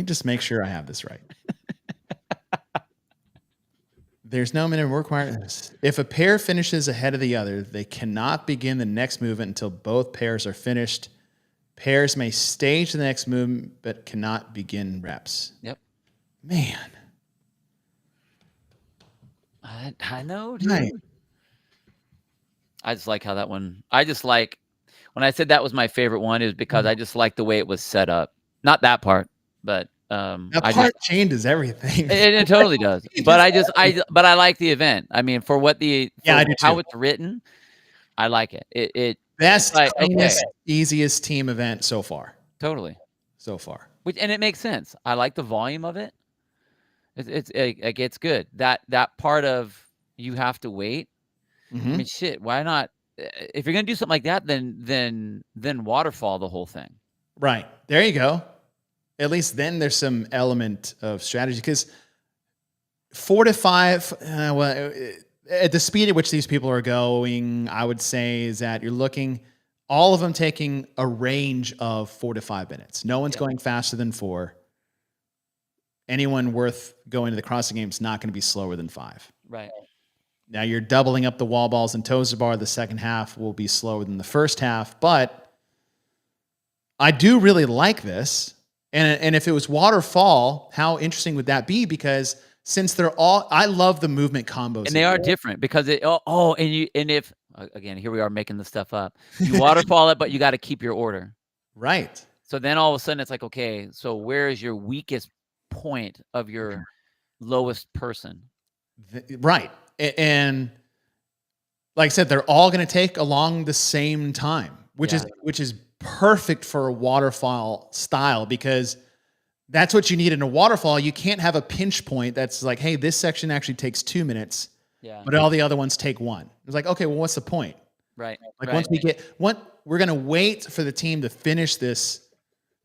A: just make sure I have this right. There's no minimum requirement. If a pair finishes ahead of the other, they cannot begin the next movement until both pairs are finished. Pairs may stage the next movement, but cannot begin reps.
C: Yep.
A: Man.
C: I know, dude.
A: Right.
C: I just like how that one. I just like when I said that was my favorite one, it was because I just like the way it was set up. Not that part, but
A: that part changes everything.
C: It totally does. But I like the event. I mean, for what how it's written, I like it. It
A: best, easiest team event so far.
C: Totally.
A: So far.
C: And it makes sense. I like the volume of it. It's good. That part of you have to wait. I mean, shit. Why not? If you're gonna do something like that, then waterfall the whole thing.
A: Right. There you go. At least then there's some element of strategy, because 4 to 5. At the speed at which these people are going, I would say is that you're looking, all of them taking a range of 4 to 5 minutes. No one's going faster than 4. Anyone worth going to the crossing game is not going to be slower than 5.
C: Right.
A: Now you're doubling up the wall balls and toes to bar. The second half will be slower than the first half, but I do really like this. And if it was waterfall, how interesting would that be? Because since they're all, I love the movement combos.
C: And they are different because and if, again, here we are making the stuff up. You waterfall it, but you got to keep your order.
A: Right.
C: So then all of a sudden it's like, okay, so where is your weakest point of your lowest person?
A: Right. And like I said, they're all going to take along the same time, which is perfect for a waterfall style, because that's what you need in a waterfall. You can't have a pinch point that's like, hey, this section actually takes 2 minutes, but all the other ones take 1. It's like, okay, well, what's the point?
C: Right.
A: Like once we're going to wait for the team to finish this.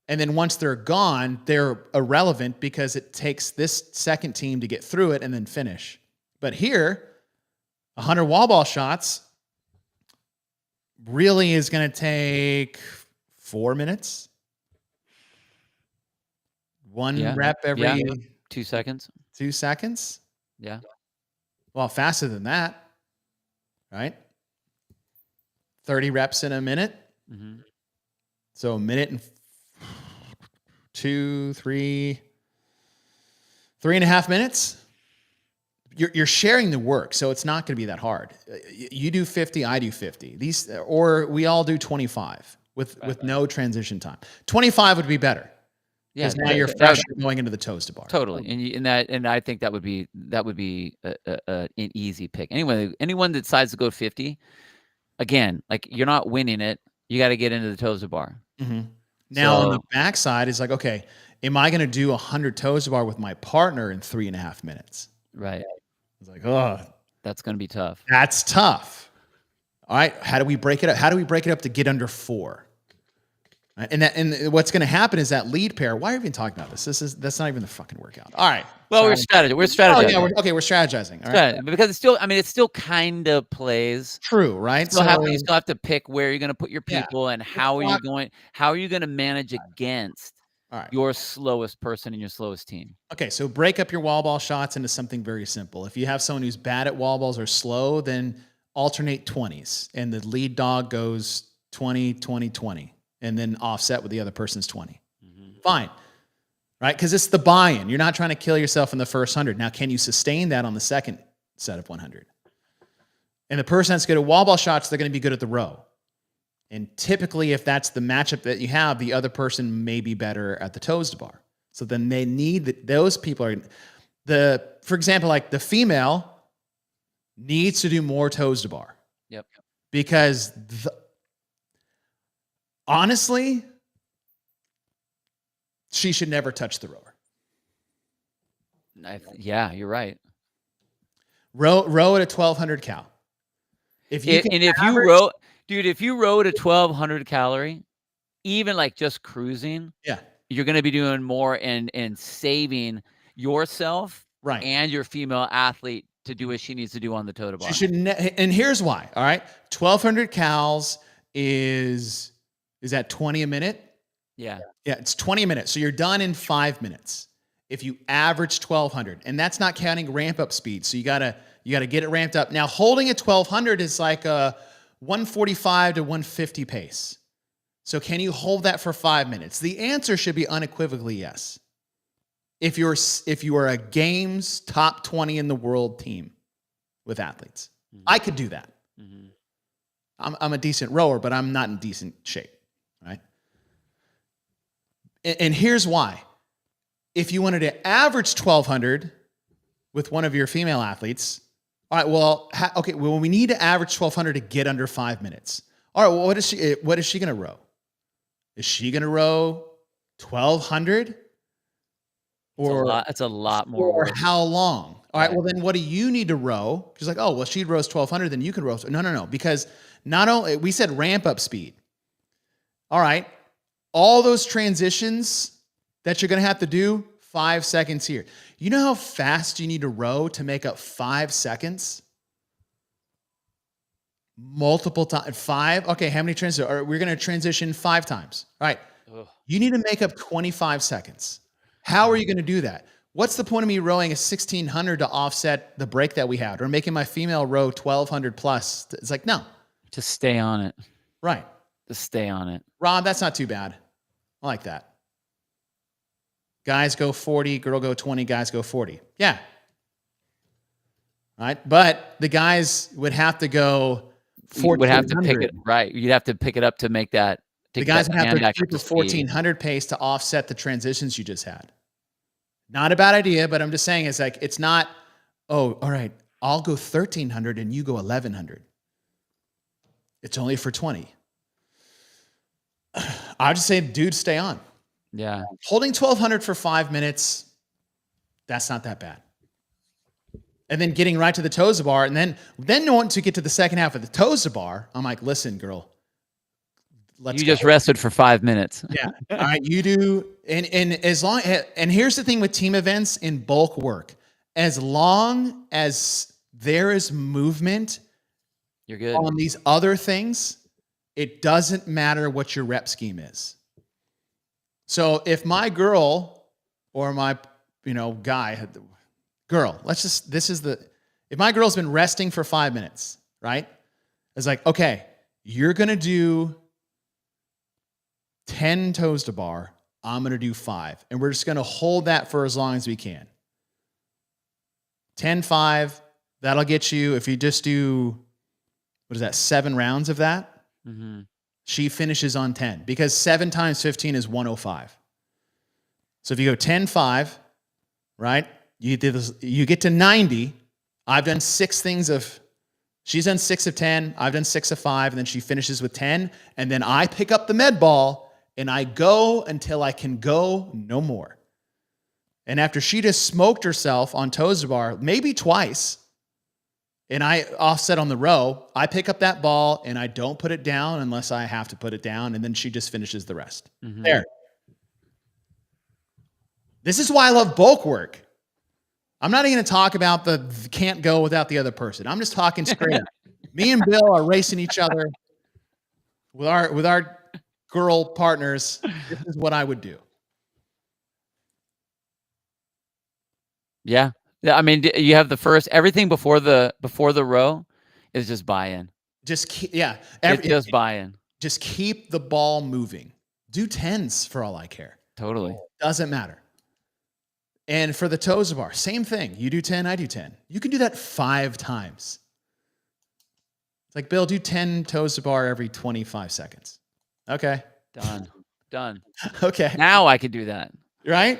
A: And then once they're gone, they're irrelevant because it takes this second team to get through it and then finish. But here, 100 wall ball shots really is going to take 4 minutes. 1 rep every
C: 2 seconds.
A: 2 seconds.
C: Yeah.
A: Well, faster than that, right? 30 reps in a minute.
C: Mm-hmm.
A: So a minute and 3.5 minutes. You're sharing the work, so it's not going to be that hard. You do 50, I do 50. Or we all do 25 with no transition time. 25 would be better.
C: Yeah,
A: because now you're fresh going into the toes to bar.
C: Totally, and I think that would be an easy pick. Anyone that decides to go 50, again, like you're not winning it. You got to get into the toes to bar.
A: Mm-hmm. Now on the backside is like, okay, am I going to do 100 toes to bar with my partner in 3.5 minutes?
C: Right.
A: It's like, oh,
C: that's going to be tough.
A: That's tough. All right, how do we break it up? How do we break it up to get under 4? And what's going to happen is that lead pair. Why are we even talking about this? That's not even the fucking workout. All right.
C: Well, we're strategizing. We're strategizing.
A: Oh, yeah, we're strategizing. All right.
C: Because it still kind of plays.
A: True, right?
C: You still have to pick where you're going to put your people and how are you going to manage against
A: All right.
C: your slowest person and your slowest team.
A: Okay, so break up your wall ball shots into something very simple. If you have someone who's bad at wall balls or slow, then alternate 20s, and the lead dog goes 20, 20, 20, and then offset with the other person's 20. Fine, right? Because it's the buy-in. You're not trying to kill yourself in the first 100. Now, can you sustain that on the second set of 100? And the person that's good at wall ball shots, they're going to be good at the row. And typically, if that's the matchup that you have, the other person may be better at the toes to bar. So then they need those people for example, like the female needs to do more toes to bar.
C: Yep.
A: Because honestly, she should never touch the rower.
C: Yeah, you're right.
A: Row at a 1200 cal.
C: If you row at a 1200 calorie, even like just cruising, you're going to be doing more and saving yourself and your female athlete to do what she needs to do on the toe to bar.
A: She should, and here's why. All right, 1200 cals is that 20 a minute?
C: Yeah,
A: it's 20 a minute. So you're done in 5 minutes if you average 1200, and that's not counting ramp up speed. So you gotta get it ramped up. Now holding a 1200 is like a 145 to 150 pace. So can you hold that for 5 minutes? The answer should be unequivocally yes. If you are a games top 20 in the world team with athletes, I could do that. I'm a decent rower, but I'm not in decent shape, right? And here's why. If you wanted to average 1200 with one of your female athletes, all right, well, we need to average 1200 to get under 5 minutes. All right, well, what is she going to row? Is she going to row 1200?
C: It's a lot more.
A: Or how long? All right, well, then what do you need to row? She's like, oh, well, she rows 1200, then you can row. No. Because not only, we said ramp up speed. All right, all those transitions that you're going to have to do, 5 seconds here. You know how fast you need to row to make up 5 seconds? Multiple times. 5? Okay, how many transitions? We're going to transition 5 times. All right. Ugh. You need to make up 25 seconds. How are you going to do that? What's the point of me rowing a 1600 to offset the break that we had, or making my female row 1200 plus? It's like, no.
C: Just stay on it.
A: Right.
C: Just stay on it.
A: Rob, that's not too bad. I like that. Guys go 40, girl go 20, guys go 40. Yeah. All right. But the guys would have to go 1400.
C: You would have to pick it, right. You'd have to pick it up to make that.
A: The guys would have to keep the 1400 pace to offset the transitions you just had. Not a bad idea, but I'm just saying it's not, oh, all right, I'll go 1300 and you go 1100. It's only for 20. I'll just say, dude, stay on.
C: Yeah.
A: Holding 1200 for 5 minutes, that's not that bad. And then getting right to the toes to bar, and then once you get to the second half of the toes to bar, I'm like, listen, girl,
C: you just rested for 5 minutes.
A: Yeah. All right. You do. And here's the thing with team events in bulk work, as long as there is movement,
C: you're good
A: on these other things. It doesn't matter what your rep scheme is. So if my girl or my, girl, if my girl's been resting for 5 minutes, right? It's like, okay, you're going to do 10 toes to bar. I'm going to do 5. And we're just going to hold that for as long as we can. 10, 5, that'll get you, if you just do, 7 rounds of that? Mm-hmm. She finishes on 10, because 7 times 15 is 105. So if you go 10, 5, right? You get to 90. I've done 6 things she's done 6 of 10. I've done 6 of 5. And then she finishes with 10. And then I pick up the med ball and I go until I can go no more. And after she just smoked herself on toes to bar, maybe twice, and I offset on the row, I pick up that ball and I don't put it down unless I have to put it down. And then she just finishes the rest. Mm-hmm. There. This is why I love bulk work. I'm not even going to talk about the can't go without the other person. I'm just talking straight up. Me and Bill are racing each other with our girl partners. This is what I would do.
C: Yeah. Yeah, I mean, you have the first everything before the row is just buy-in.
A: Just keep, yeah.
C: It's just buy-in.
A: Just keep the ball moving. Do 10s for all I care.
C: Totally.
A: Doesn't matter. And for the toes bar, same thing. You do 10, I do 10. You can do that 5 times. It's like, Bill, do 10 toes to bar every 25 seconds. Okay.
C: Done.
A: Okay.
C: Now I can do that.
A: Right?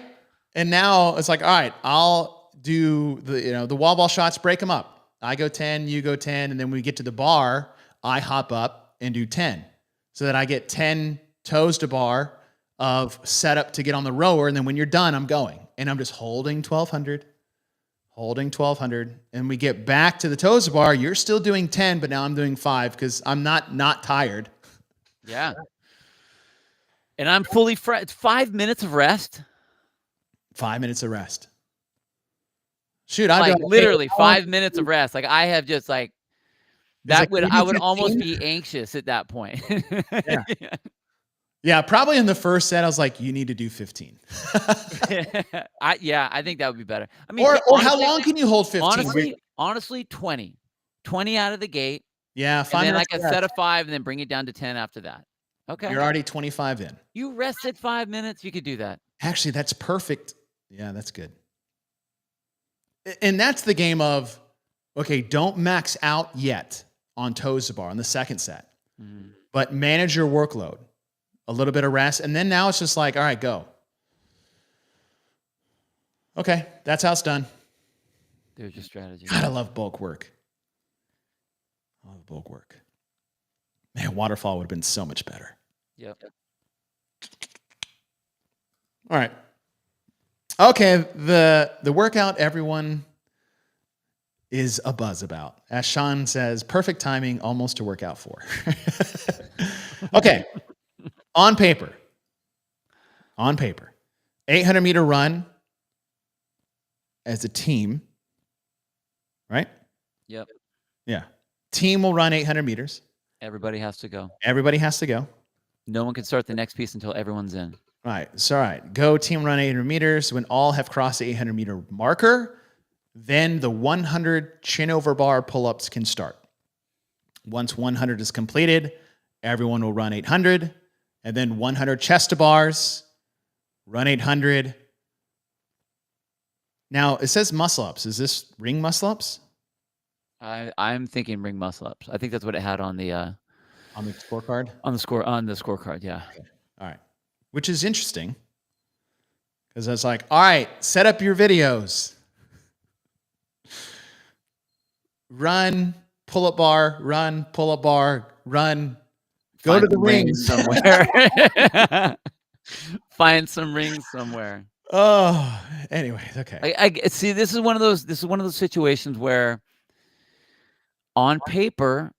A: And now it's like, all right, I'll do the wall ball shots, break them up. I go 10, you go 10, and then when we get to the bar, I hop up and do 10. So that I get 10 toes to bar of setup to get on the rower, and then when you're done, I'm going. And I'm just holding 1,200, and we get back to the toes to bar. You're still doing 10, but now I'm doing 5 because I'm not tired.
C: Yeah. And I'm fully fresh. It's 5 minutes of rest.
A: 5 minutes of rest. Shoot,
C: I literally 5 minutes of rest. Like I have just like that I would almost be anxious at that point.
A: Yeah. Yeah, probably in the first set, I was like, you need to do 15.
C: I think that would be better. I mean,
A: or honestly, how long can you hold 15?
C: Honestly, 20. 20 out of the gate.
A: Yeah, 5
C: and then
A: minutes
C: like a set of 5 and then bring it down to 10 after that. Okay.
A: You're already 25 in.
C: You rested 5 minutes, you could do that.
A: Actually, that's perfect. Yeah, that's good. And that's the game of, okay, don't max out yet on toes to bar on the second set, but manage your workload. A little bit of rest, and then now it's just like, all right, go. Okay, that's how it's done.
C: There's your strategy.
A: God, I love bulk work. I love bulk work. Man, waterfall would have been so much better.
C: Yep.
A: All right. Okay, the workout everyone is abuzz about. As Sean says, perfect timing, almost to work out for. Okay. On paper, 800-meter run as a team, right?
C: Yep.
A: Yeah. Team will run 800 meters.
C: Everybody has to go.
A: No
C: one can start the next piece until everyone's in.
A: All right. So, all right. Go team run 800 meters. When all have crossed the 800-meter marker, then the 100 chin over bar pull-ups can start. Once 100 is completed, everyone will run 800. And then 100 chest to bars, run 800. Now, it says muscle ups. Is this ring muscle ups?
C: I'm thinking ring muscle ups. I think that's what it had on the
A: scorecard?
C: On the scorecard, yeah.
A: Okay. All right. Which is interesting. Because I was like, all right, set up your videos. Run, pull-up bar, run, pull-up bar, run. Go to the rings
C: somewhere. Find some rings somewhere.
A: Oh, anyway, okay.
C: I see. This is one of those situations where, on paper,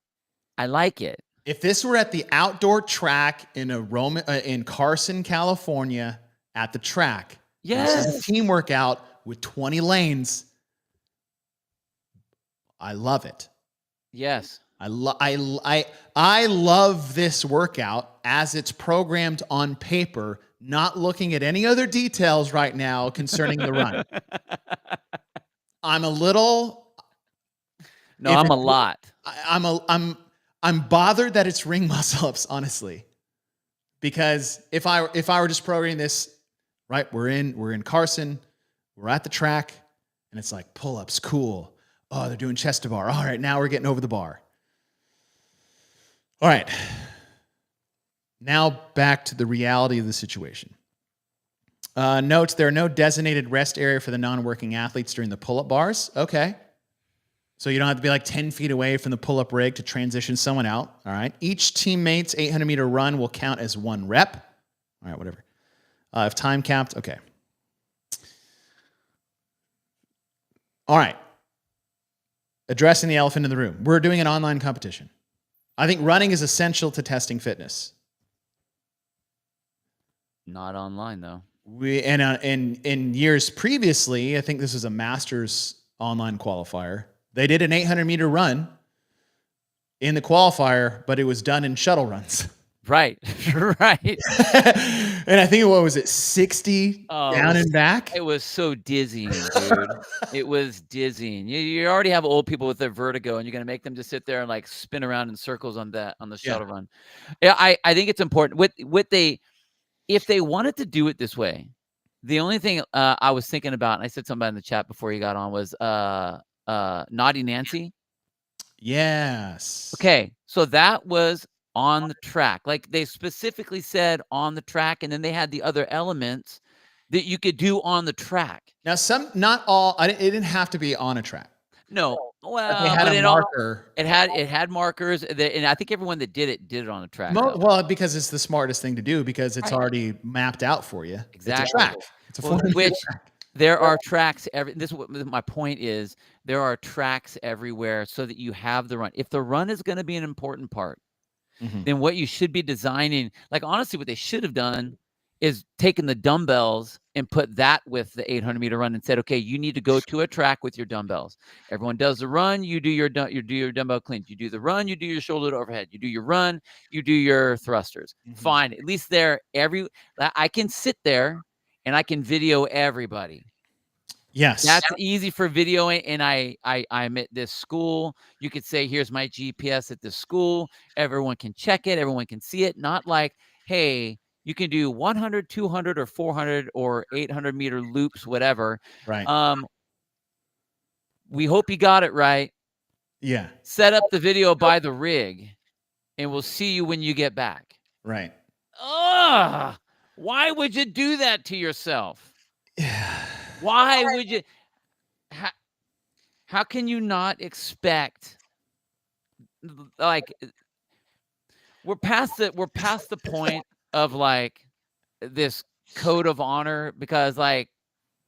C: I like it.
A: If this were at the outdoor track in Carson, California, at the track,
C: yes,
A: this is a team workout with 20 lanes. I love it.
C: Yes.
A: I love this workout as it's programmed on paper, not looking at any other details right now concerning the run. I'm a little.
C: No, I'm a lot.
A: I'm bothered that it's ring muscle ups, honestly, because if I were just programming this, right? We're in Carson, we're at the track, and it's like pull ups, cool. Oh, they're doing chest to bar. All right, now we're getting over the bar. All right. Now back to the reality of the situation. Notes, there are no designated rest area for the non-working athletes during the pull-up bars. Okay. So you don't have to be like 10 feet away from the pull-up rig to transition someone out. All right. Each teammate's 800-meter run will count as 1 rep. All right, whatever. If time capped, okay. All right. Addressing the elephant in the room. We're doing an online competition. I think running is essential to testing fitness.
C: Not online, though.
A: In years previously, I think this was a Masters online qualifier. They did an 800-meter run in the qualifier, but it was done in shuttle runs.
C: Right. Right.
A: And I think, what was it, 60 down and back?
C: It was so dizzying, dude. It was dizzying. You already have old people with their vertigo, and you're gonna make them just sit there and, like, spin around in circles on the shuttle run. Yeah, I think it's important. If they wanted to do it this way, the only thing, I was thinking about, and I said something in the chat before you got on, was, Naughty Nancy.
A: Yes.
C: Okay, so that was on the track. Like, they specifically said on the track, and then they had the other elements that you could do on the track.
A: Now, not all, it didn't have to be on a track.
C: No,
A: But they
C: well,
A: had
C: but
A: a marker.
C: it had markers that, and I think everyone that did it on the track, though.
A: Well, because it's the smartest thing to do, because it's
C: Right.
A: already mapped out for you.
C: Exactly.
A: It's a track. It's a
C: Well,
A: 400
C: which
A: track.
C: there are tracks this is what my point is. There are tracks everywhere so that you have the run. If the run is gonna be an important part, then what you should be designing, like, honestly, what they should have done is taken the dumbbells and put that with the 800-meter run and said, "Okay, you need to go to a track with your dumbbells. Everyone does the run, you do your dumbbell cleans. You do the run, you do your shoulder to overhead. You do your run, you do your thrusters." Fine. At least I can sit there and I can video everybody.
A: Yes.
C: That's easy for videoing, and I'm at this school. You could say, "Here's my GPS at this school." Everyone can check it. Everyone can see it. Not like, "Hey, you can do 100, 200, or 400 or 800-meter loops, whatever.
A: Right.
C: We hope you got it right.
A: Yeah.
C: Set up the video by the rig, and we'll see you when you get back."
A: Right.
C: Ugh! Why would you do that to yourself? Why would you? How can you not expect, like, we're past the point of, like, this code of honor, because, like,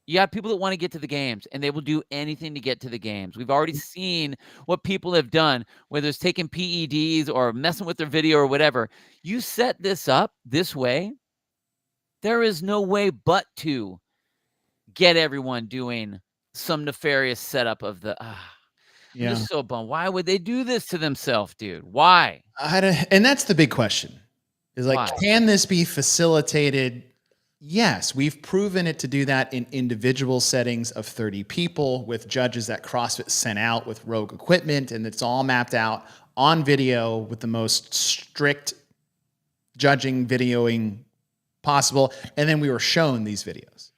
C: you have people that want to get to the games, and they will do anything to get to the games. We've already seen what people have done, whether it's taking PEDs or messing with their video or whatever. You set this up this way, there is no way but to get everyone doing some nefarious setup of the. I'm just so bummed. Why would they do this to themselves, dude? Why?
A: And that's the big question. Is like,
C: Why?
A: can this be facilitated? Yes, we've proven it to do that in individual settings of 30 people with judges that CrossFit sent out with Rogue equipment, and it's all mapped out on video with the most strict judging, videoing possible. And then we were shown these videos.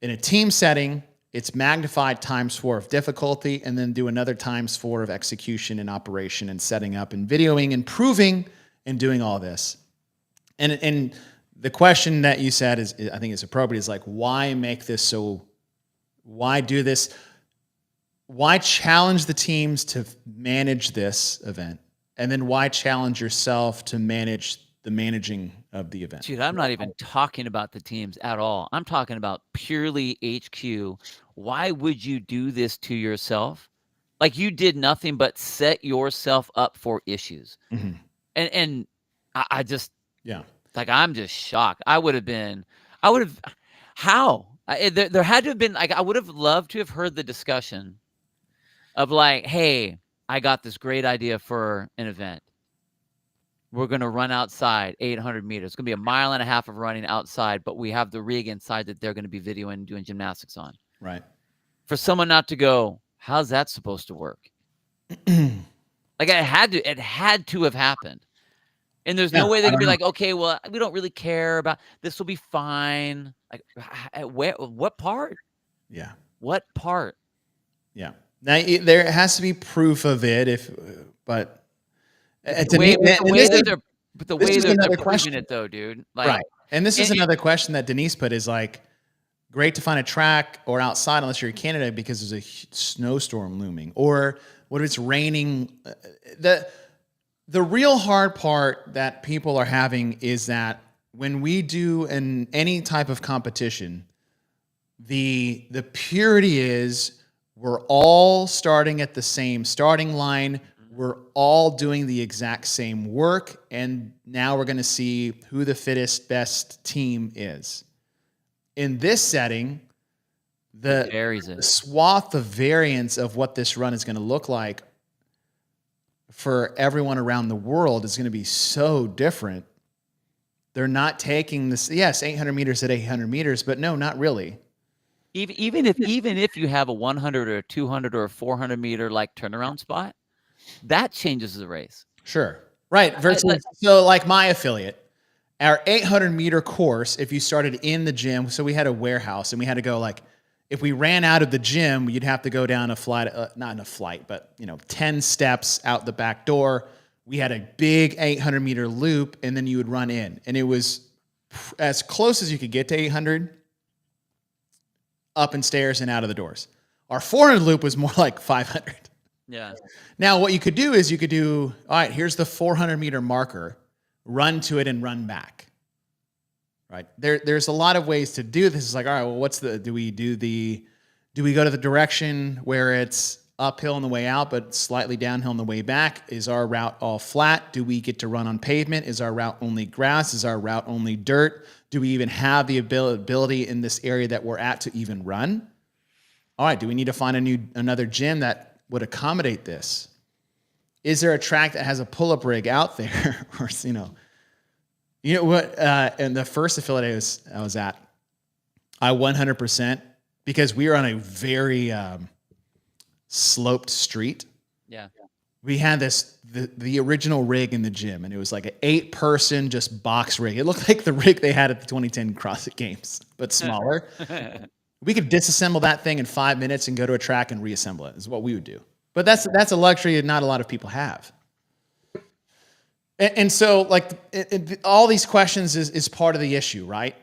A: In a team setting, it's magnified ×4 of difficulty, and then do another ×4 of execution and operation and setting up and videoing and proving and doing all this. And the question that you said is, I think is appropriate, is like, why make this so, why do this? Why challenge the teams to manage this event? And then why challenge yourself to manage the managing of the event?
C: Dude, I'm not even talking about the teams at all. I'm talking about purely HQ. Why would you do this to yourself? Like, you did nothing but set yourself up for issues. And I just, like, I'm just shocked. How? There had to have been, like, I would have loved to have heard the discussion of, like, "Hey, I got this great idea for an event. We're going to run outside 800 meters. It's going to be a mile and a half of running outside, but we have the rig inside that they're going to be videoing and doing gymnastics on."
A: Right.
C: For someone not to go, "How's that supposed to work?" Like, it had to have happened. And there's no way they could be like, "Okay, well, we don't really care about this. Will be fine." Like, what part?
A: Yeah.
C: What part?
A: Yeah. Now there has to be proof of it, but
C: the way they're pushing it, though, dude. Like,
A: right. And this is another question that Denise put, is like, great to find a track or outside unless you're in Canada because there's a snowstorm looming, or what if it's raining? The real hard part that people are having is that when we do any type of competition, the purity is we're all starting at the same starting line. We're all doing the exact same work. And now we're going to see who the fittest, best team is. In this setting, the swath of variance of what this run is going to look like for everyone around the world is going to be so different. They're not taking this, yes, 800 meters at 800 meters, but no, not really.
C: Even if you have a 100 or a 200 or a 400 meter like turnaround spot, that changes the race.
A: Sure. Right. Versus, so like my affiliate, our 800 meter course, if you started in the gym, so we had a warehouse and we had to go like, if we ran out of the gym, you'd have to go down a flight, not in a flight, but 10 steps out the back door. We had a big 800 meter loop and then you would run in, and it was as close as you could get to 800, up and stairs and out of the doors. Our 400 loop was more like 500.
C: Yeah.
A: Now what you could do is you could do, all right, here's the 400 meter marker, run to it and run back. Right. There's a lot of ways to do this. It's like, all right, well, do we go to the direction where it's uphill on the way out, but slightly downhill on the way back? Is our route all flat? Do we get to run on pavement? Is our route only grass? Is our route only dirt? Do we even have the ability in this area that we're at to even run? All right. Do we need to find another gym that would accommodate this? Is there a track that has a pull-up rig out there? Or, what? In the first affiliate I was at, I 100%, because we were on a very sloped street.
C: Yeah.
A: We had the original rig in the gym, and it was like an 8-person just box rig. It looked like the rig they had at the 2010 CrossFit Games, but smaller. We could disassemble that thing in 5 minutes and go to a track and reassemble it, is what we would do. But that's a luxury that not a lot of people have. And so, like, all these questions is part of the issue, right?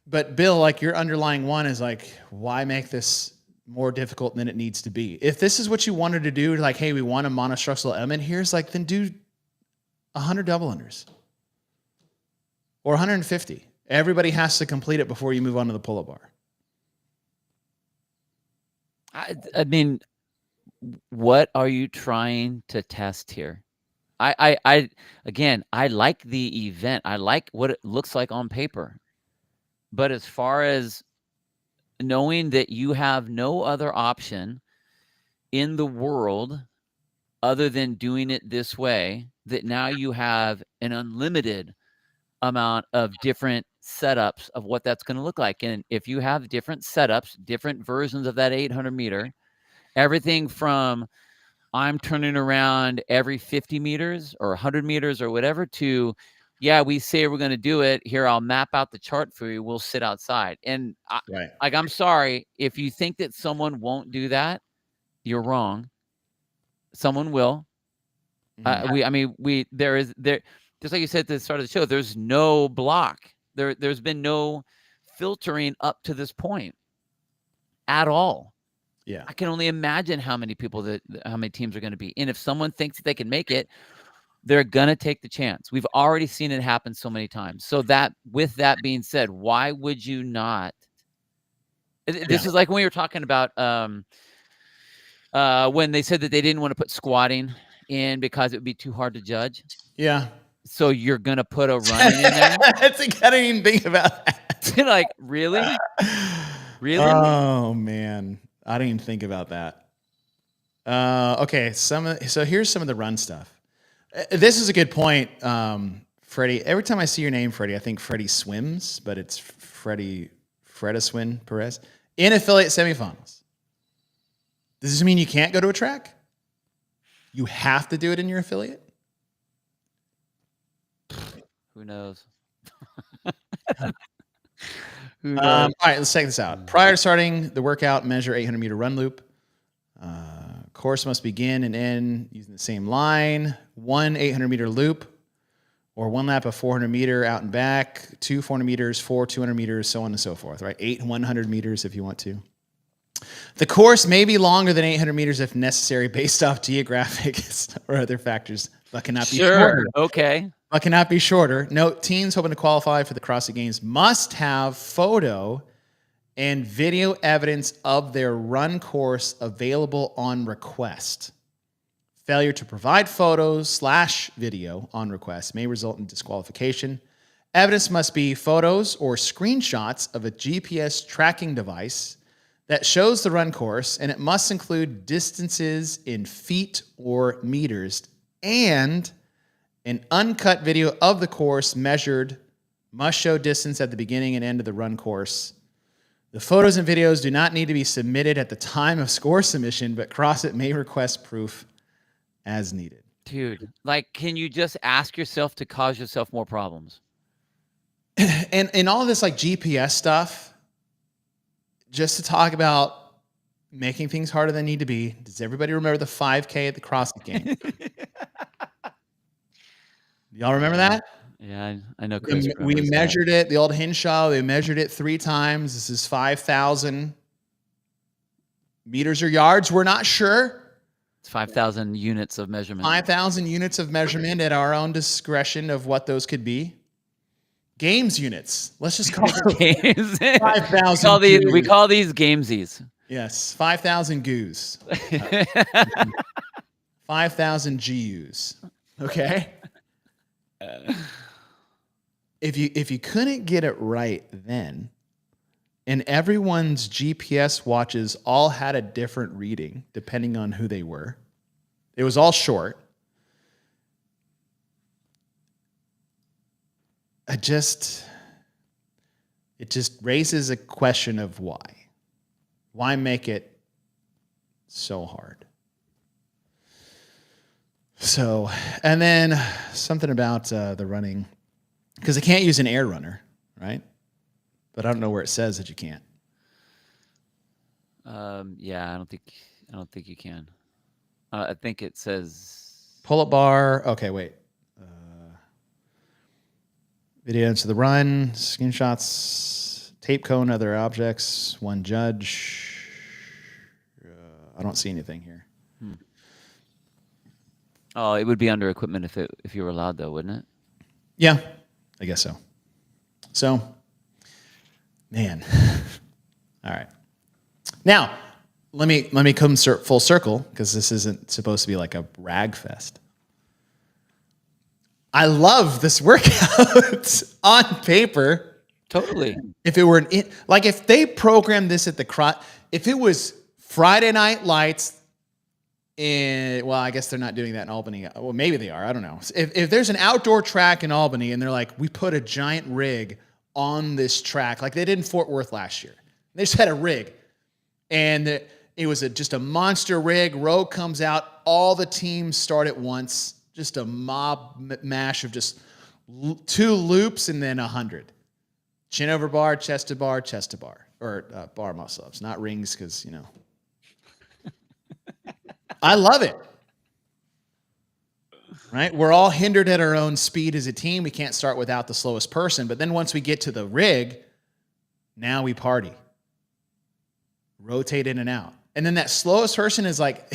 A: But Bill, like, your underlying one is like, why make this more difficult than it needs to be? If this is what you wanted to do, like, hey, we want a monostructural element, here's like, then do 100 double unders or 150. Everybody has to complete it before you move on to the pull-up bar.
C: I mean, what are you trying to test here? Again, I like the event. I like what it looks like on paper. But as far as knowing that you have no other option in the world other than doing it this way, that now you have an unlimited amount of different setups of what that's going to look like. And if you have different setups, different versions of that 800 meter, everything from I'm turning around every 50 meters or 100 meters or whatever to, yeah, we say we're going to do it. Here, I'll map out the chart for you. We'll sit outside. And I'm sorry, if you think that someone won't do that, you're wrong. Someone will. There, just like you said at the start of the show, there's no block. There's been no filtering up to this point at all.
A: Yeah.
C: I can only imagine how many teams are going to be. And if someone thinks that they can make it, they're going to take the chance. We've already seen it happen so many times. So with that being said, why would you not? This is like when we were talking about when they said that they didn't want to put squatting in because it would be too hard to judge.
A: Yeah.
C: So you're going to put a running in there?
A: I didn't even think about that.
C: Like, really? Really?
A: Oh, man. I didn't even think about that. Okay, so here's some of the run stuff. This is a good point, Freddie. Every time I see your name, Freddie, I think Freddie Swims, but it's Fredaswin Perez. In affiliate semifinals. Does this mean you can't go to a track? You have to do it in your affiliate?
C: Who knows?
A: All right, let's check this out. Prior to starting the workout, measure 800-meter run loop. Course must begin and end using the same line. 1 800-meter loop, or 1 lap of 400 meter out and back. 2 400 meters, 4 200 meters, so on and so forth. Right? 8 100 meters if you want to. The course may be longer than 800 meters if necessary, based off geographic or other factors, but cannot be shorter.
C: Okay.
A: But cannot be shorter. Note, teens hoping to qualify for the CrossFit Games must have photo and video evidence of their run course available on request. Failure to provide photos/video on request may result in disqualification. Evidence must be photos or screenshots of a GPS tracking device that shows the run course, and it must include distances in feet or meters and an uncut video of the course measured must show distance at the beginning and end of the run course. The photos and videos do not need to be submitted at the time of score submission, but CrossFit may request proof as needed.
C: Dude, like, can you just ask yourself to cause yourself more problems?
A: And all this like GPS stuff, just to talk about making things harder than they need to be. Does everybody remember the 5K at the CrossFit game? Y'all remember that?
C: Yeah, I know Chris.
A: We measured it, the old Hinshaw, they measured it 3 times. This is 5,000 meters or yards. We're not sure.
C: It's 5,000 units of measurement.
A: 5,000 units of measurement at our own discretion of what those could be. Games units. Let's just call them
C: games.
A: 5,000.
C: We call these gamesies.
A: Yes, 5,000 goos. 5,000 GUs. Okay? If you couldn't get it right then, and everyone's GPS watches all had a different reading depending on who they were, it was all short. It just raises a question of why. Why make it so hard? So, and then something about the running, because I can't use an air runner, right? But I don't know where it says that you can't.
C: Yeah, I don't think you can. I think it says
A: Pull-up bar. Okay, wait. Video to the run, screenshots, tape cone, other objects, one judge. I don't see anything here.
C: Oh, it would be under equipment if you were allowed, though, wouldn't it?
A: Yeah, I guess so. So, man. All right. Now, let me come full circle, because this isn't supposed to be like a rag fest. I love this workout on paper.
C: Totally.
A: If it were if they programmed this at if it was Friday Night Lights I guess they're not doing that in Albany. Well, maybe they are. I don't know. If there's an outdoor track in Albany and they're like, we put a giant rig on this track, like they did in Fort Worth last year. They just had a rig, and it was just a monster rig. Row comes out. All the teams start at once. Just a mob mash of just 2 loops and then 100. Chin over bar, chest to bar, chest to bar. Or bar muscle-ups, not rings, because, you know. I love it. Right? We're all hindered at our own speed as a team. We can't start without the slowest person. But then once we get to the rig, now we party. Rotate in and out. And then that slowest person is like,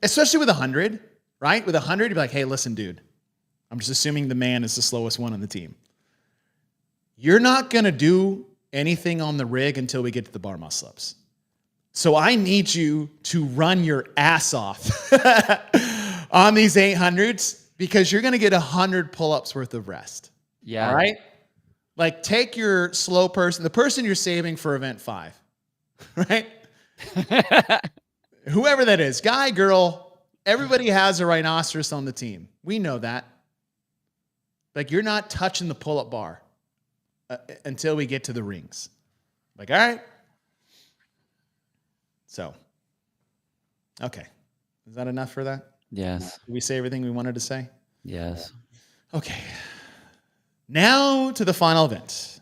A: especially with 100, right? With 100, you'd be like, hey, listen, dude. I'm just assuming the man is the slowest one on the team. You're not going to do anything on the rig until we get to the bar muscle-ups. So I need you to run your ass off on these 800s, because you're going to get 100 pull-ups worth of rest.
C: Yeah.
A: All right? Like, take your slow person, the person you're saving for event 5, right? Whoever that is, guy, girl, everybody has a rhinoceros on the team. We know that. Like, you're not touching the pull-up bar until we get to the rings. Like, all right. So, okay. Is that enough for that?
C: Yes.
A: Did we say everything we wanted to say?
C: Yes.
A: Okay. Now to the final event.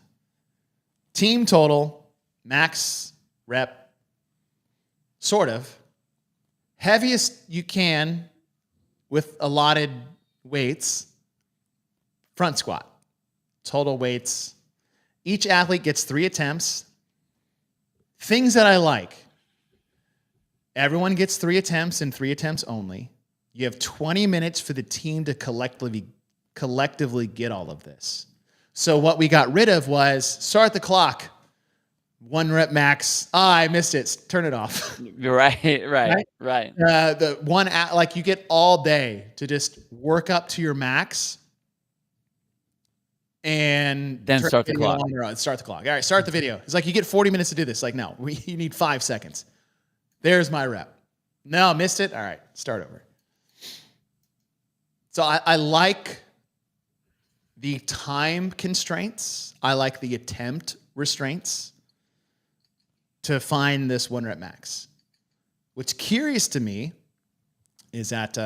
A: Team total, max rep, sort of. Heaviest you can with allotted weights, front squat. Total weights. Each athlete gets 3 attempts. Things that I like. Everyone gets 3 attempts and 3 attempts only. You have 20 minutes for the team to collectively get all of this. So what we got rid of was start the clock. 1 rep max. I missed it. Turn it off.
C: Right.
A: The one like you get all day to just work up to your max. And
C: then start the clock.
A: Start the clock. All right, start the video. It's like you get 40 minutes to do this. Like, no, you need 5 seconds. There's my rep. No, missed it. All right, start over. So I like the time constraints. I like the attempt restraints to find this 1 rep max. What's curious to me is that,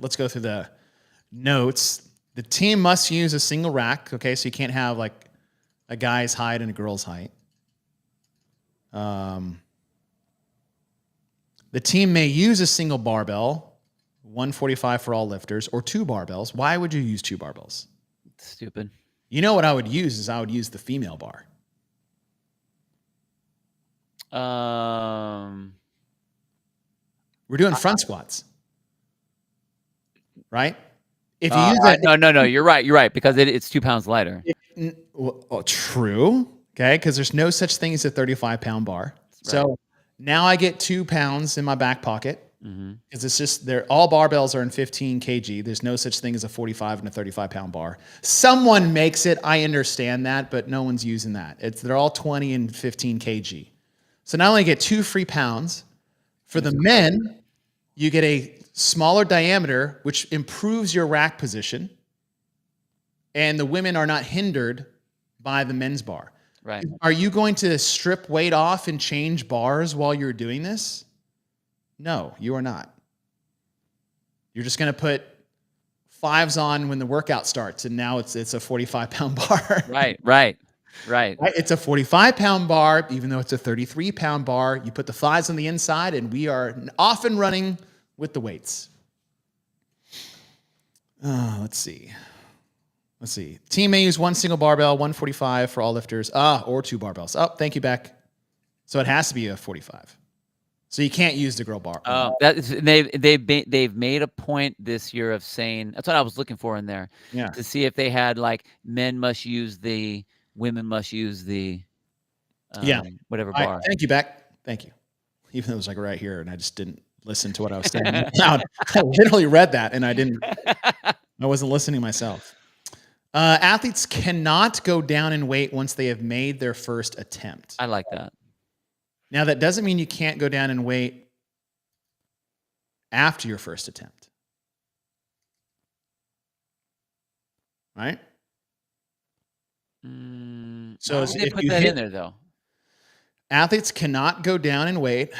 A: let's go through the notes. The team must use a single rack. Okay, so you can't have like a guy's height and a girl's height. The team may use a single barbell, 145 for all lifters, or 2 barbells. Why would you use 2 barbells?
C: Stupid.
A: You know what I would use is I would use the female bar. We're doing front squats, right? If you use that,
C: no, you're right because it's 2 pounds lighter.
A: True. Okay, because there's no such thing as a 35-pound bar. Right. So now I get 2 pounds in my back pocket because it's just all barbells are in 15 kg. There's no such thing as a 45 and a 35-pound bar. Someone makes it. I understand that, but no one's using that. They're all 20 and 15 kg. So not only get 2 free pounds for the men, you get a smaller diameter, which improves your rack position, and the women are not hindered by the men's bar.
C: Right.
A: Are you going to strip weight off and change bars while you're doing this? No, you are not. You're just going to put 5s on when the workout starts, and now it's a 45-pound bar.
C: Right.
A: It's a 45-pound bar, even though it's a 33-pound bar. You put the 5s on the inside, and we are off and running with the weights. Let's see. Team may use 1 single barbell, 145 for all lifters, or 2 barbells. Oh, thank you, Beck. So it has to be a 45. So you can't use the girl bar.
C: They've made a point this year of saying, that's what I was looking for in there.
A: Yeah.
C: To see if they had like men must use the, women must use the whatever bar.
A: Right, thank you, Beck. Thank you. Even though it was like right here and I just didn't listen to what I was saying loud. I literally read that and I wasn't listening myself. Athletes cannot go down in weight once they have made their first attempt.
C: I like that.
A: Now, that doesn't mean you can't go down in weight after your first attempt. Right?
C: So they put that in there, though.
A: Athletes cannot go down in weight.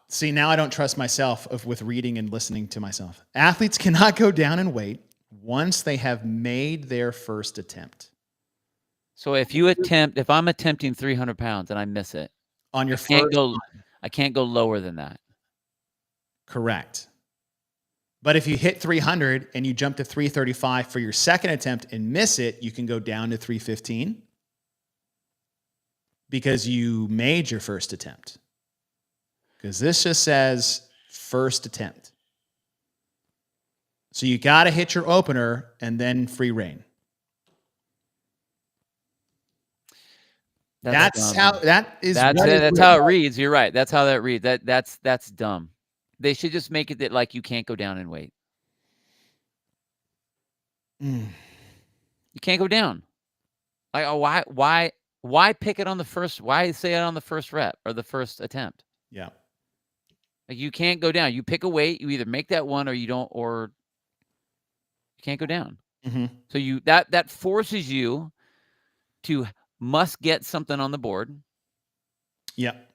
A: See, now I don't trust myself with reading and listening to myself. Athletes cannot go down in weight once they have made their first attempt.
C: So if I'm attempting 300 pounds and I miss it,
A: on your
C: I can't go lower than that.
A: Correct. But if you hit 300 and you jump to 335 for your second attempt and miss it, you can go down to 315 because you made your first attempt. Because this just says first attempt. So you got to hit your opener and then free reign. That's how
C: it reads. You're right. That's how that reads. That's dumb. They should just make it that like you can't go down in weight. You can't go down. Like, oh, why pick it on the first? Why say it on the first rep or the first attempt?
A: Yeah.
C: Like you can't go down. You pick a weight. You either make that one or you don't, or you can't go down. So that forces you to must get something on the board.
A: Yep.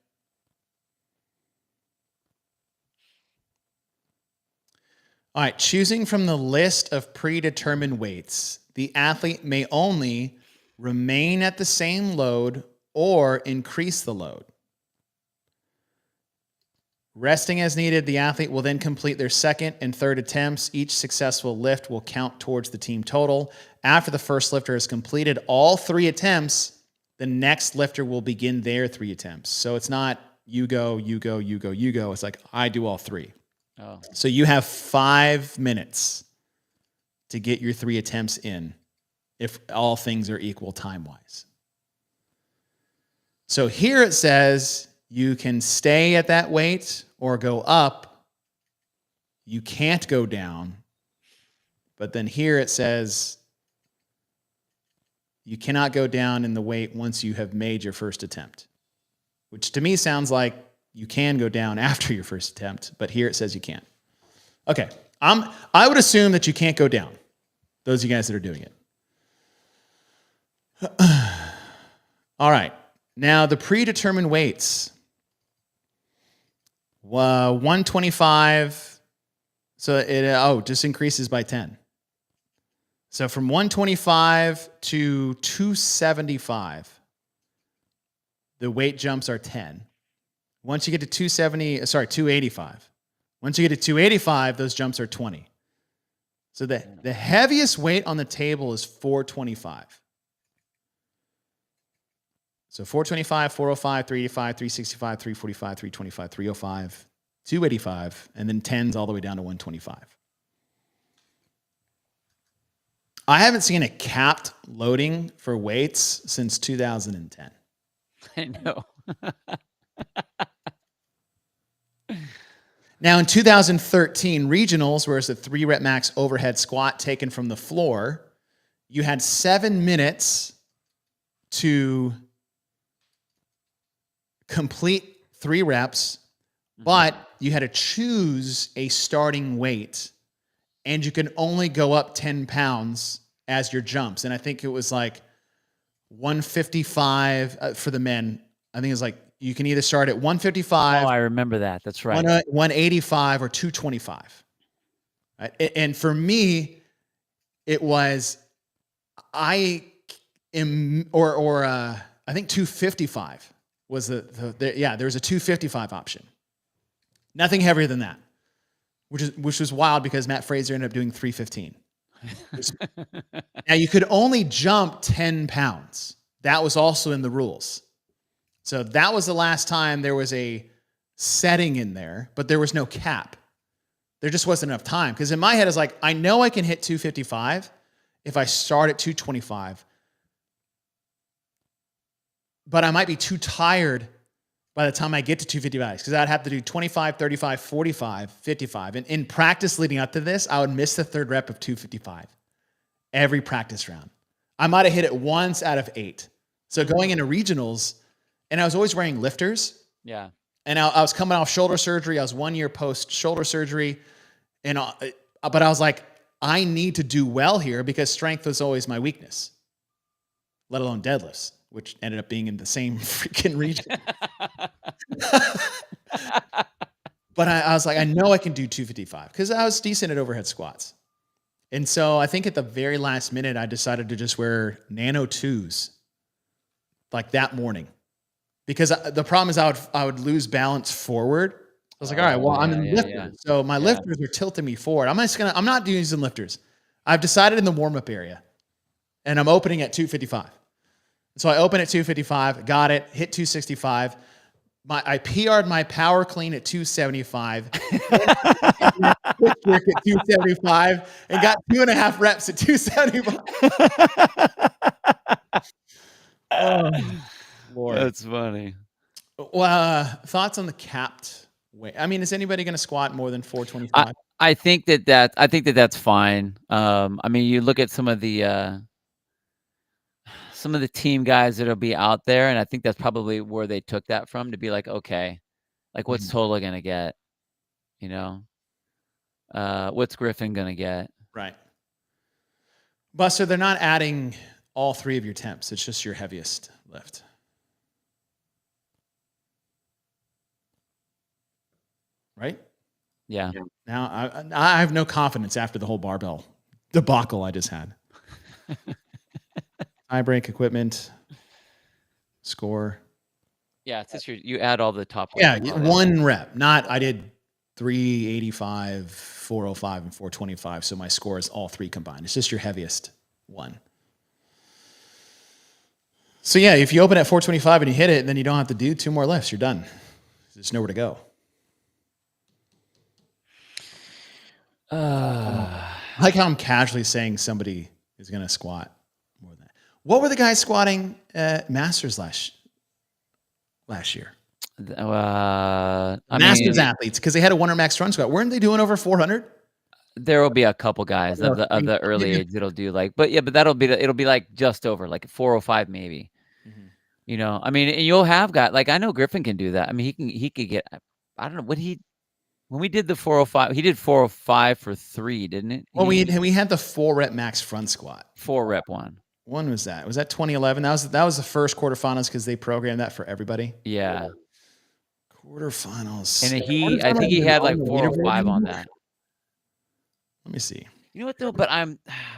A: All right. Choosing from the list of predetermined weights, the athlete may only remain at the same load or increase the load. Resting as needed, the athlete will then complete their second and third attempts. Each successful lift will count towards the team total. After the first lifter has completed all 3 attempts, the next lifter will begin their 3 attempts. So it's not you go, you go, you go, you go. It's like I do all 3. Oh. So you have 5 minutes to get your 3 attempts in if all things are equal time-wise. So here it says you can stay at that weight or go up. You can't go down. But then here it says you cannot go down in the weight once you have made your first attempt, which to me sounds like you can go down after your first attempt, but here it says you can't. Okay, I would assume that you can't go down. Those of you guys that are doing it. All right. Now the predetermined weights. 125. So it just increases by 10. So from 125 to 275, the weight jumps are 10. Once you get to 285. Once you get to 285, those jumps are 20. So the heaviest weight on the table is 425. So 425, 405, 385, 365, 345, 325, 305, 285, and then 10s all the way down to 125. I haven't seen a capped loading for weights since 2010.
C: I know.
A: Now, in 2013 regionals, where it's a 3-rep max overhead squat taken from the floor, you had 7 minutes to complete 3 reps, but you had to choose a starting weight, and you can only go up 10 pounds as your jumps. And I think it was like 155 for the men. I think it's like you can either start at 155.
C: Oh, I remember that. That's right.
A: 185 or 225. Right? And for me, it was I think 255 was there was a 255 option. Nothing heavier than that, which was wild because Matt Fraser ended up doing 315. Now you could only jump 10 pounds. That was also in the rules. So that was the last time there was a setting in there, but there was no cap. There just wasn't enough time. Because in my head, it's like, I know I can hit 255 if I start at 225, but I might be too tired by the time I get to 255 because I'd have to do 25, 35, 45, 55. And in practice leading up to this, I would miss the 3rd rep of 255 every practice round. I might have hit it once out of 8. So going into regionals, and I was always wearing lifters.
C: Yeah.
A: And I was coming off shoulder surgery. I was 1 year post shoulder surgery. But I was like, I need to do well here because strength was always my weakness, let alone deadlifts, which ended up being in the same freaking region. But I was like, I know I can do 255 because I was decent at overhead squats. And so I think at the very last minute, I decided to just wear Nano 2s like that morning. Because the problem is I would lose balance forward. I was like, all right, well, I'm in lifters. Yeah. So my lifters are tilting me forward. I'm not using lifters. I've decided in the warm-up area. And I'm opening at 255. So I open at 255, got it, hit 265. I PR'd my power clean at 275. At 275 and got 2.5 reps at 275. Oh, Lord.
C: That's funny.
A: Well, thoughts on the capped weight? I mean, is anybody going to squat more than 425?
C: I think that's fine. I mean, you look at some of the team guys that'll be out there, and I think that's probably where they took that from to be like, okay, like what's Tola gonna get? You know, what's Griffin gonna get?
A: Right. Buster, they're not adding all 3 of your temps. It's just your heaviest lift. Right?
C: Yeah.
A: Now, I have no confidence after the whole barbell debacle I just had. High break equipment, score.
C: Yeah, it's just you add all the top.
A: Yeah, 1 rep. Not I did 385, 405, and 425. So my score is all 3 combined. It's just your heaviest one. So yeah, if you open at 425 and you hit it, then you don't have to do 2 more lifts. You're done. There's nowhere to go. I like how I'm casually saying somebody is going to squat more than that. What were the guys squatting at Masters last year? Masters athletes, because they had a 1 max run squat. Weren't they doing over 400?
C: There will be a couple guys of the early age that'll do like, but it'll be like just over like 405 maybe. Mm-hmm. You know, I mean, and you'll have got like I know Griffin can do that. I mean, he could get. I don't know what he. When we did the 405, he did 405 for 3, didn't it?
A: Well, we had the 4-rep max front squat.
C: 4-rep one.
A: When was that? Was that 2011? That was the first quarterfinals because they programmed that for everybody.
C: Yeah.
A: Quarterfinals.
C: And I think he had like 405 on that.
A: Let me see.
C: You know what though? But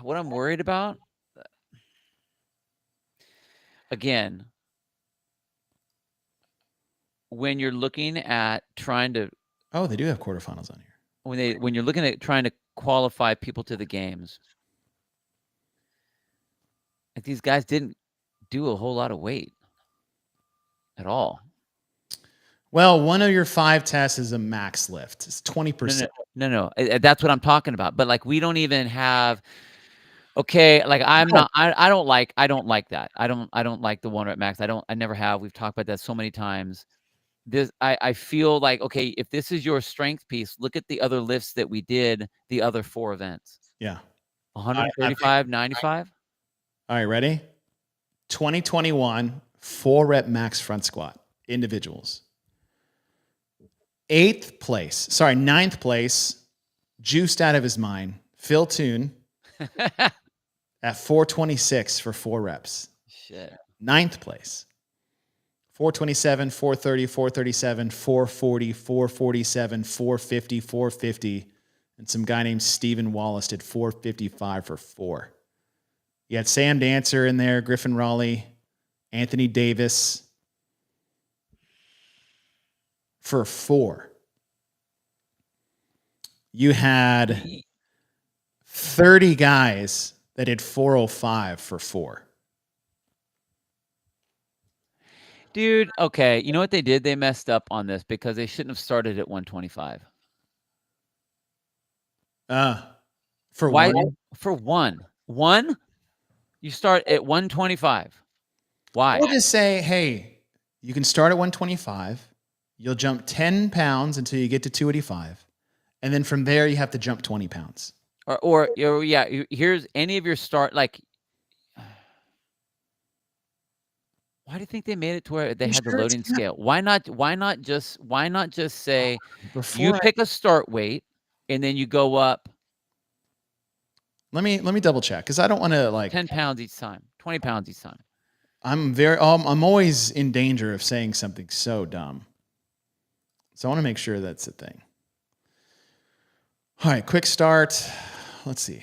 C: what I'm worried about, again, when you're looking at trying to,
A: oh, they do have quarterfinals on here.
C: When you're looking at trying to qualify people to the games, like these guys didn't do a whole lot of weight at all.
A: Well, one of your 5 tests is a max lift. It's 20%.
C: No. That's what I'm talking about. But like, we don't even have. Okay, like I don't like that. I don't like the 1-rep max. I never have. We've talked about that so many times. I feel like, okay, if this is your strength piece, look at the other lifts that we did, the other 4 events.
A: Yeah.
C: 135, 95.
A: All right, ready? 2021 4-rep max front squat individuals. 9th place, juiced out of his mind, Phil Toon at 426 for 4 reps.
C: Shit.
A: 9th place. 427, 430, 437, 440, 447, 450, 450. And some guy named Stephen Wallace did 455 for 4. You had Sam Dancer in there, Griffin Raleigh, Anthony Davis for 4. You had 30 guys that did 405 for 4.
C: Dude, okay. You know what they did? They messed up on this because they shouldn't have started at 125.
A: For
C: why?
A: one?
C: For one, you start at 125. Why?
A: Or just say, hey, you can start at 125. You'll jump 10 pounds until you get to 285. And then from there, you have to jump 20 pounds.
C: Or yeah, here's any of your start, like, why do you think they made it to where they had the loading scale? Why not just say you pick a start weight and then you go up?
A: Let me double check because I don't want to like
C: 10 pounds each time, 20 pounds each time.
A: I'm always in danger of saying something so dumb. So I want to make sure that's the thing. All right, quick start. Let's see.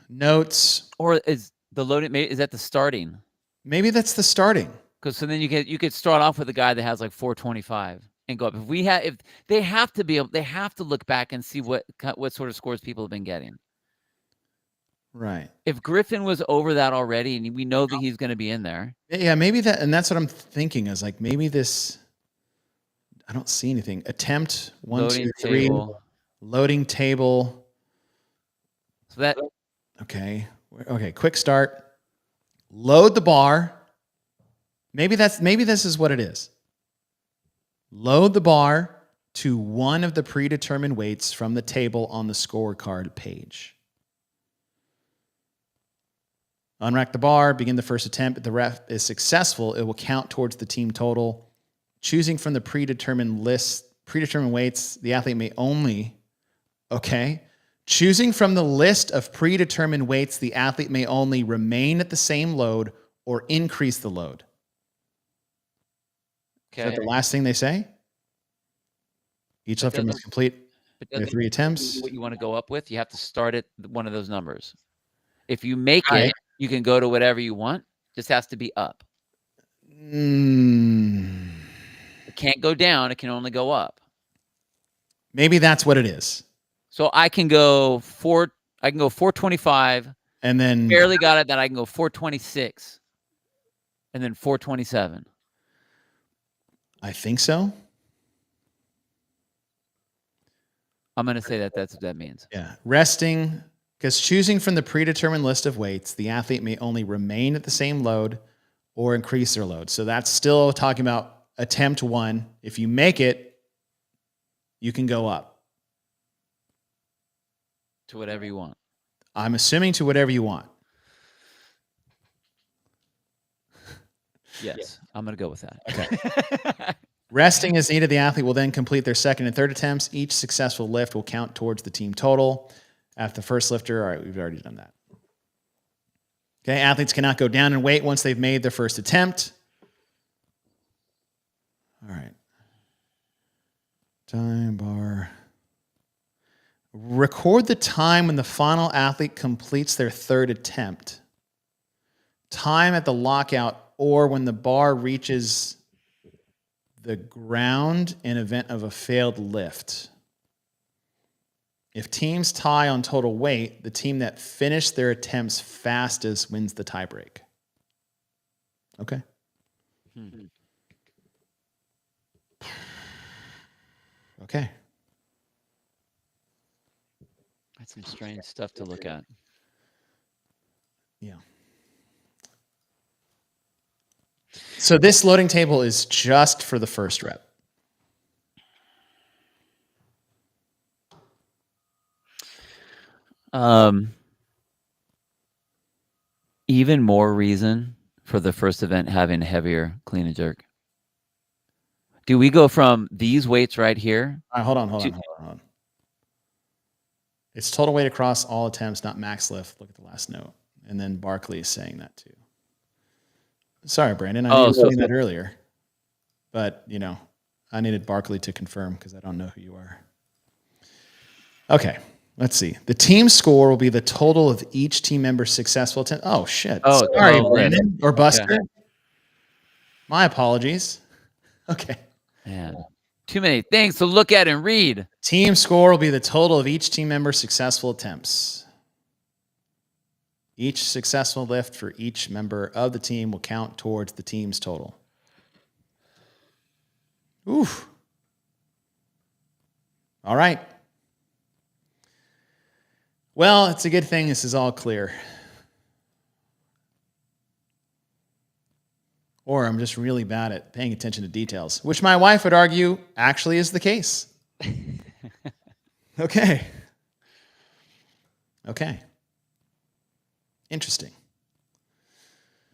A: Notes.
C: Or is the loading, is that the starting?
A: Maybe that's the starting.
C: Because so then you could start off with a guy that has like 425 and go up. If they have to look back and see what sort of scores people have been getting.
A: Right.
C: If Griffin was over that already and we know that he's going to be in there.
A: Yeah, maybe that, and that's what I'm thinking is like maybe this, I don't see anything. Attempt 1,
C: loading
A: 2, 3.
C: Table.
A: Loading table.
C: So that.
A: Okay. Quick start. Load the bar. Maybe this is what it is. Load the bar to one of the predetermined weights from the table on the scorecard page. Unrack the bar, begin the first attempt. If the rep is successful, it will count towards the team total. Choosing from the predetermined weights, the athlete may only, Choosing from the list of predetermined weights, the athlete may only remain at the same load or increase the load. Okay. Is that the last thing they say? Each lifter must complete their 3 attempts.
C: What you want to go up with, you have to start at one of those numbers. If you make it, you can go to whatever you want. Just has to be up. It can't go down. It can only go up.
A: Maybe that's what it is.
C: So I can go 425
A: and then
C: barely got it. Then I can go 426 and then 427.
A: I think so.
C: I'm going to say that's what that means.
A: Yeah. Resting, because choosing from the predetermined list of weights, the athlete may only remain at the same load or increase their load. So that's still talking about attempt 1. If you make it, you can go up.
C: To whatever you want.
A: I'm assuming to whatever you want.
C: Yes, I'm going to go with that.
A: Okay. Resting is needed. The athlete will then complete their second and third attempts. Each successful lift will count towards the team total. After the first lifter, all right, we've already done that. Okay, athletes cannot go down in weight once they've made their first attempt. All right. Time bar. Record the time when the final athlete completes their third attempt. Time at the lockout or when the bar reaches the ground in event of a failed lift. If teams tie on total weight, the team that finished their attempts fastest wins the tiebreak. Okay. Okay.
C: That's some strange stuff to look at.
A: Yeah. So this loading table is just for the first rep.
C: Even more reason for the first event having heavier clean and jerk. Do we go from these weights right here?
A: All right, hold on. It's total weight across all attempts, not max lift. Look at the last note. And then Barkley is saying that too. Sorry, Brandon. I knew you were saying that earlier. But, you know, I needed Barkley to confirm because I don't know who you are. Okay, let's see. The team score will be the total of each team member's successful attempt. Oh, shit.
C: Oh,
A: sorry,
C: oh,
A: Brandon or Buster.
C: Okay.
A: My apologies. Okay.
C: Man, too many things to look at and read.
A: Team score will be the total of each team member's successful attempts. Each successful lift for each member of the team will count towards the team's total. Oof. All right. Well, it's a good thing this is all clear. Or I'm just really bad at paying attention to details, which my wife would argue actually is the case. Okay. Okay. Interesting.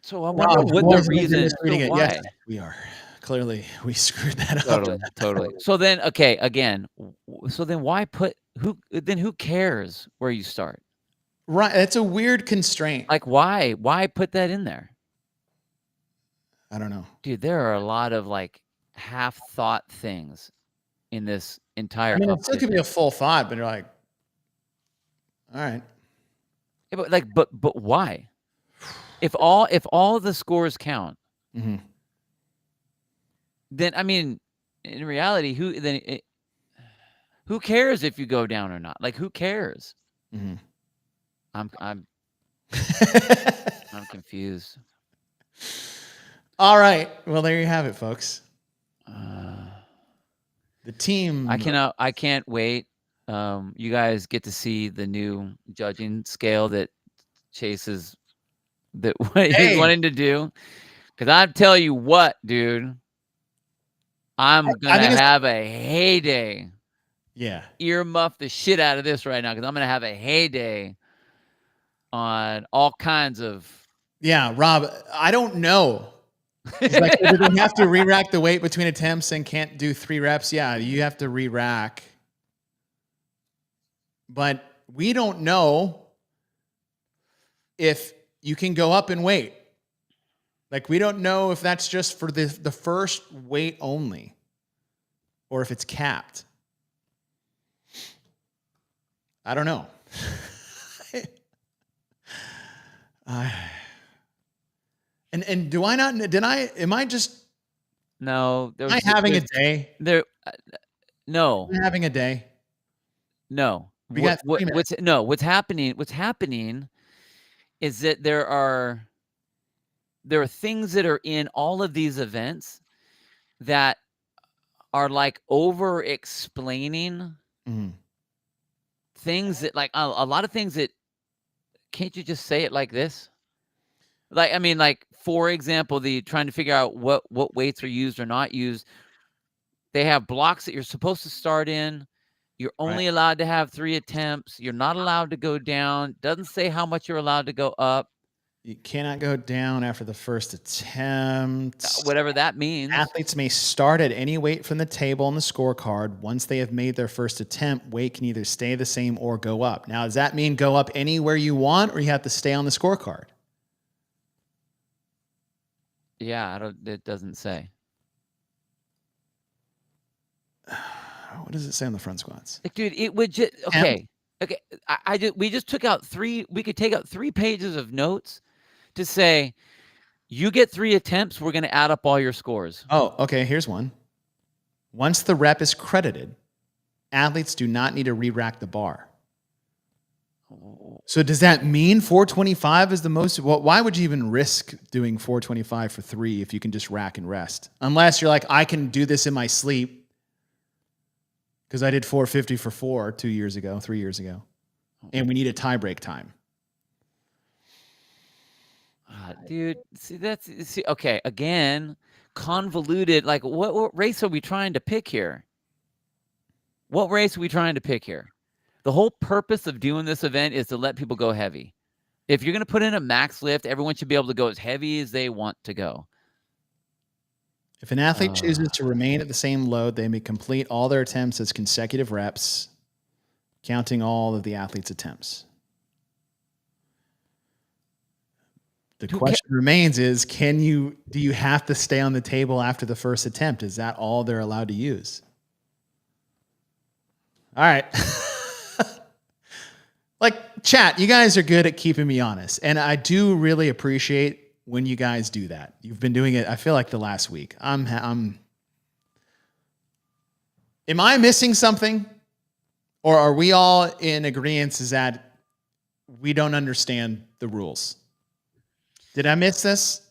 C: So I wonder what the reason is. Why?
A: Yes, we are. Clearly, we screwed that up.
C: Totally. So then, okay, again, so then why put who cares where you start?
A: Right. It's a weird constraint.
C: Like, why put that in there?
A: I don't know.
C: Dude, there are a lot of like half-thought things in this entire
A: competition. It still could be a full thought, but you're like, all right.
C: Yeah, but why? If all of the scores count, then I mean, in reality, who cares if you go down or not? Like, who cares? I'm confused.
A: All right. Well, there you have it, folks. The team.
C: I can't wait. You guys get to see the new judging scale that Chase is he's wanting to do. Because I tell you what, dude, I'm gonna have a heyday.
A: Yeah.
C: Earmuff the shit out of this right now because I'm gonna have a heyday on all kinds of.
A: Yeah, Rob, I don't know. Like, do they have to re-rack the weight between attempts and can't do 3 reps? Yeah, you have to re-rack. But we don't know if you can go up in weight. Like, we don't know if that's just for the first weight only or if it's capped. I don't know. And do I not? Am I just?
C: No.
A: Am I having a day?
C: No.
A: I'm having a day.
C: No. What's happening is that there are things that are in all of these events that are like over explaining things that like a lot of things that can't you just say it like this? Like, I mean, like, for example, the trying to figure out what weights are used or not used. They have blocks that you're supposed to start in. You're only allowed to have 3 attempts. You're not allowed to go down. Doesn't say how much you're allowed to go up.
A: You cannot go down after the first attempt.
C: Whatever that means.
A: Athletes may start at any weight from the table on the scorecard. Once they have made their first attempt, weight can either stay the same or go up. Now, does that mean go up anywhere you want, or you have to stay on the scorecard?
C: Yeah, it doesn't say.
A: What does it say on the front squats?
C: Like, dude, it would just okay. We just took out we could take out 3 pages of notes to say, you get 3 attempts, we're going to add up all your scores.
A: Oh, okay. Here's one. Once the rep is credited, athletes do not need to re-rack the bar. So does that mean 425 is the most? Well, why would you even risk doing 425 for 3 if you can just rack and rest? Unless you're like, I can do this in my sleep because I did 450 for 4 3 years ago, and we need a tie break time.
C: Dude, okay, again, convoluted. Like, what race are we trying to pick here? What race are we trying to pick here? The whole purpose of doing this event is to let people go heavy. If you're going to put in a max lift, everyone should be able to go as heavy as they want to go.
A: If an athlete chooses to remain at the same load, they may complete all their attempts as consecutive reps, counting all of the athlete's attempts. The question remains is, do you have to stay on the table after the first attempt? Is that all they're allowed to use? All right. Like, chat, you guys are good at keeping me honest. And I do really appreciate when you guys do that. You've been doing it, I feel like, the last week. Am I missing something? Or are we all in agreement is that we don't understand the rules? Did I miss this?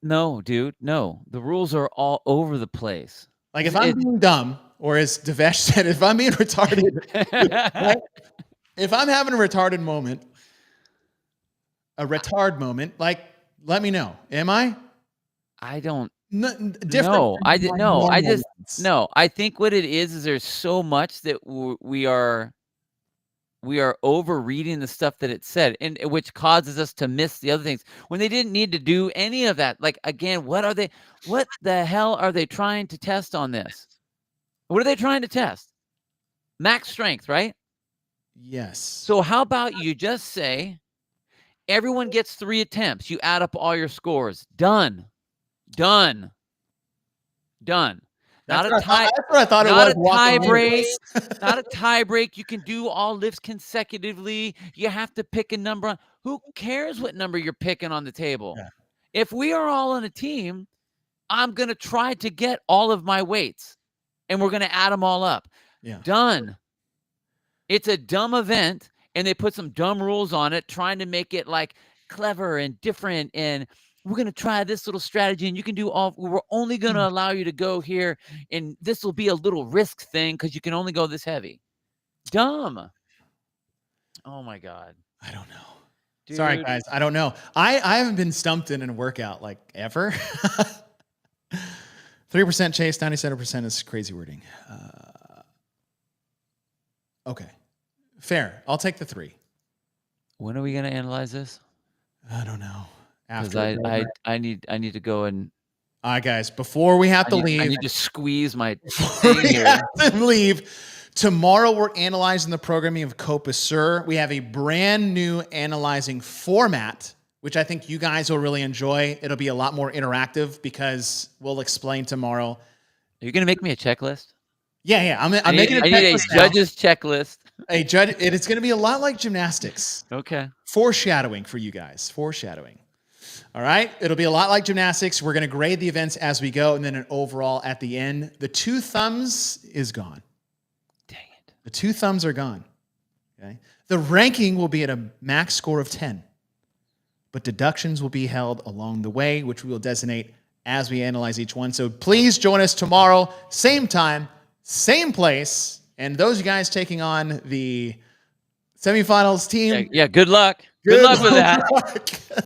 C: No, dude. No. The rules are all over the place.
A: Like, if I'm being dumb, or as Devesh said, if I'm being retarded, right? If I'm having a retard moment, like, let me know. Am I?
C: I don't.
A: Different.
C: No, I didn't. No, no. I think what it is there's so much that we are overreading the stuff that it said, and which causes us to miss the other things when they didn't need to do any of that. Like, again, what the hell are they trying to test on this? What are they trying to test? Max strength, right?
A: Yes.
C: So how about you just say everyone gets 3 attempts. You add up all your scores. Done. Not a tie. That's what I thought it was. Not a tie break. Not a tie break. You can do all lifts consecutively. You have to pick a number. Who cares what number you're picking on the table? Yeah. If we are all on a team, I'm going to try to get all of my weights, and we're going to add them all up. Yeah. Done. It's a dumb event, and they put some dumb rules on it, trying to make it like clever and different, and we're going to try this little strategy, and you can do all. We're only going to allow you to go here, and this will be a little risk thing because you can only go this heavy. Dumb. Oh, my God.
A: I don't know. Dude. Sorry, guys. I don't know. I haven't been stumped in a workout, like, ever. 3% chase, 97% is crazy wording. Okay. Fair. I'll take the 3.
C: When are we going to analyze this?
A: I don't know.
C: Because I need to go and.
A: All right, guys. Before we have to leave,
C: I need to squeeze my thing here.
A: Leave. Tomorrow we're analyzing the programming of Copa Sur. We have a brand new analyzing format, which I think you guys will really enjoy. It'll be a lot more interactive because we'll explain tomorrow.
C: Are you going to make me a checklist?
A: Yeah. I'm making
C: I need a judge's checklist.
A: A judge. It's going to be a lot like gymnastics.
C: Okay.
A: Foreshadowing for you guys. Foreshadowing. All right. It'll be a lot like gymnastics. We're going to grade the events as we go, and then an overall at the end. The 2 thumbs is gone.
C: Dang it.
A: The 2 thumbs are gone. Okay. The ranking will be at a max score of 10, but deductions will be held along the way, which we will designate as we analyze each one. So please join us tomorrow, same time, same place. And those guys taking on the semifinals team.
C: Yeah, good luck. Good luck with that.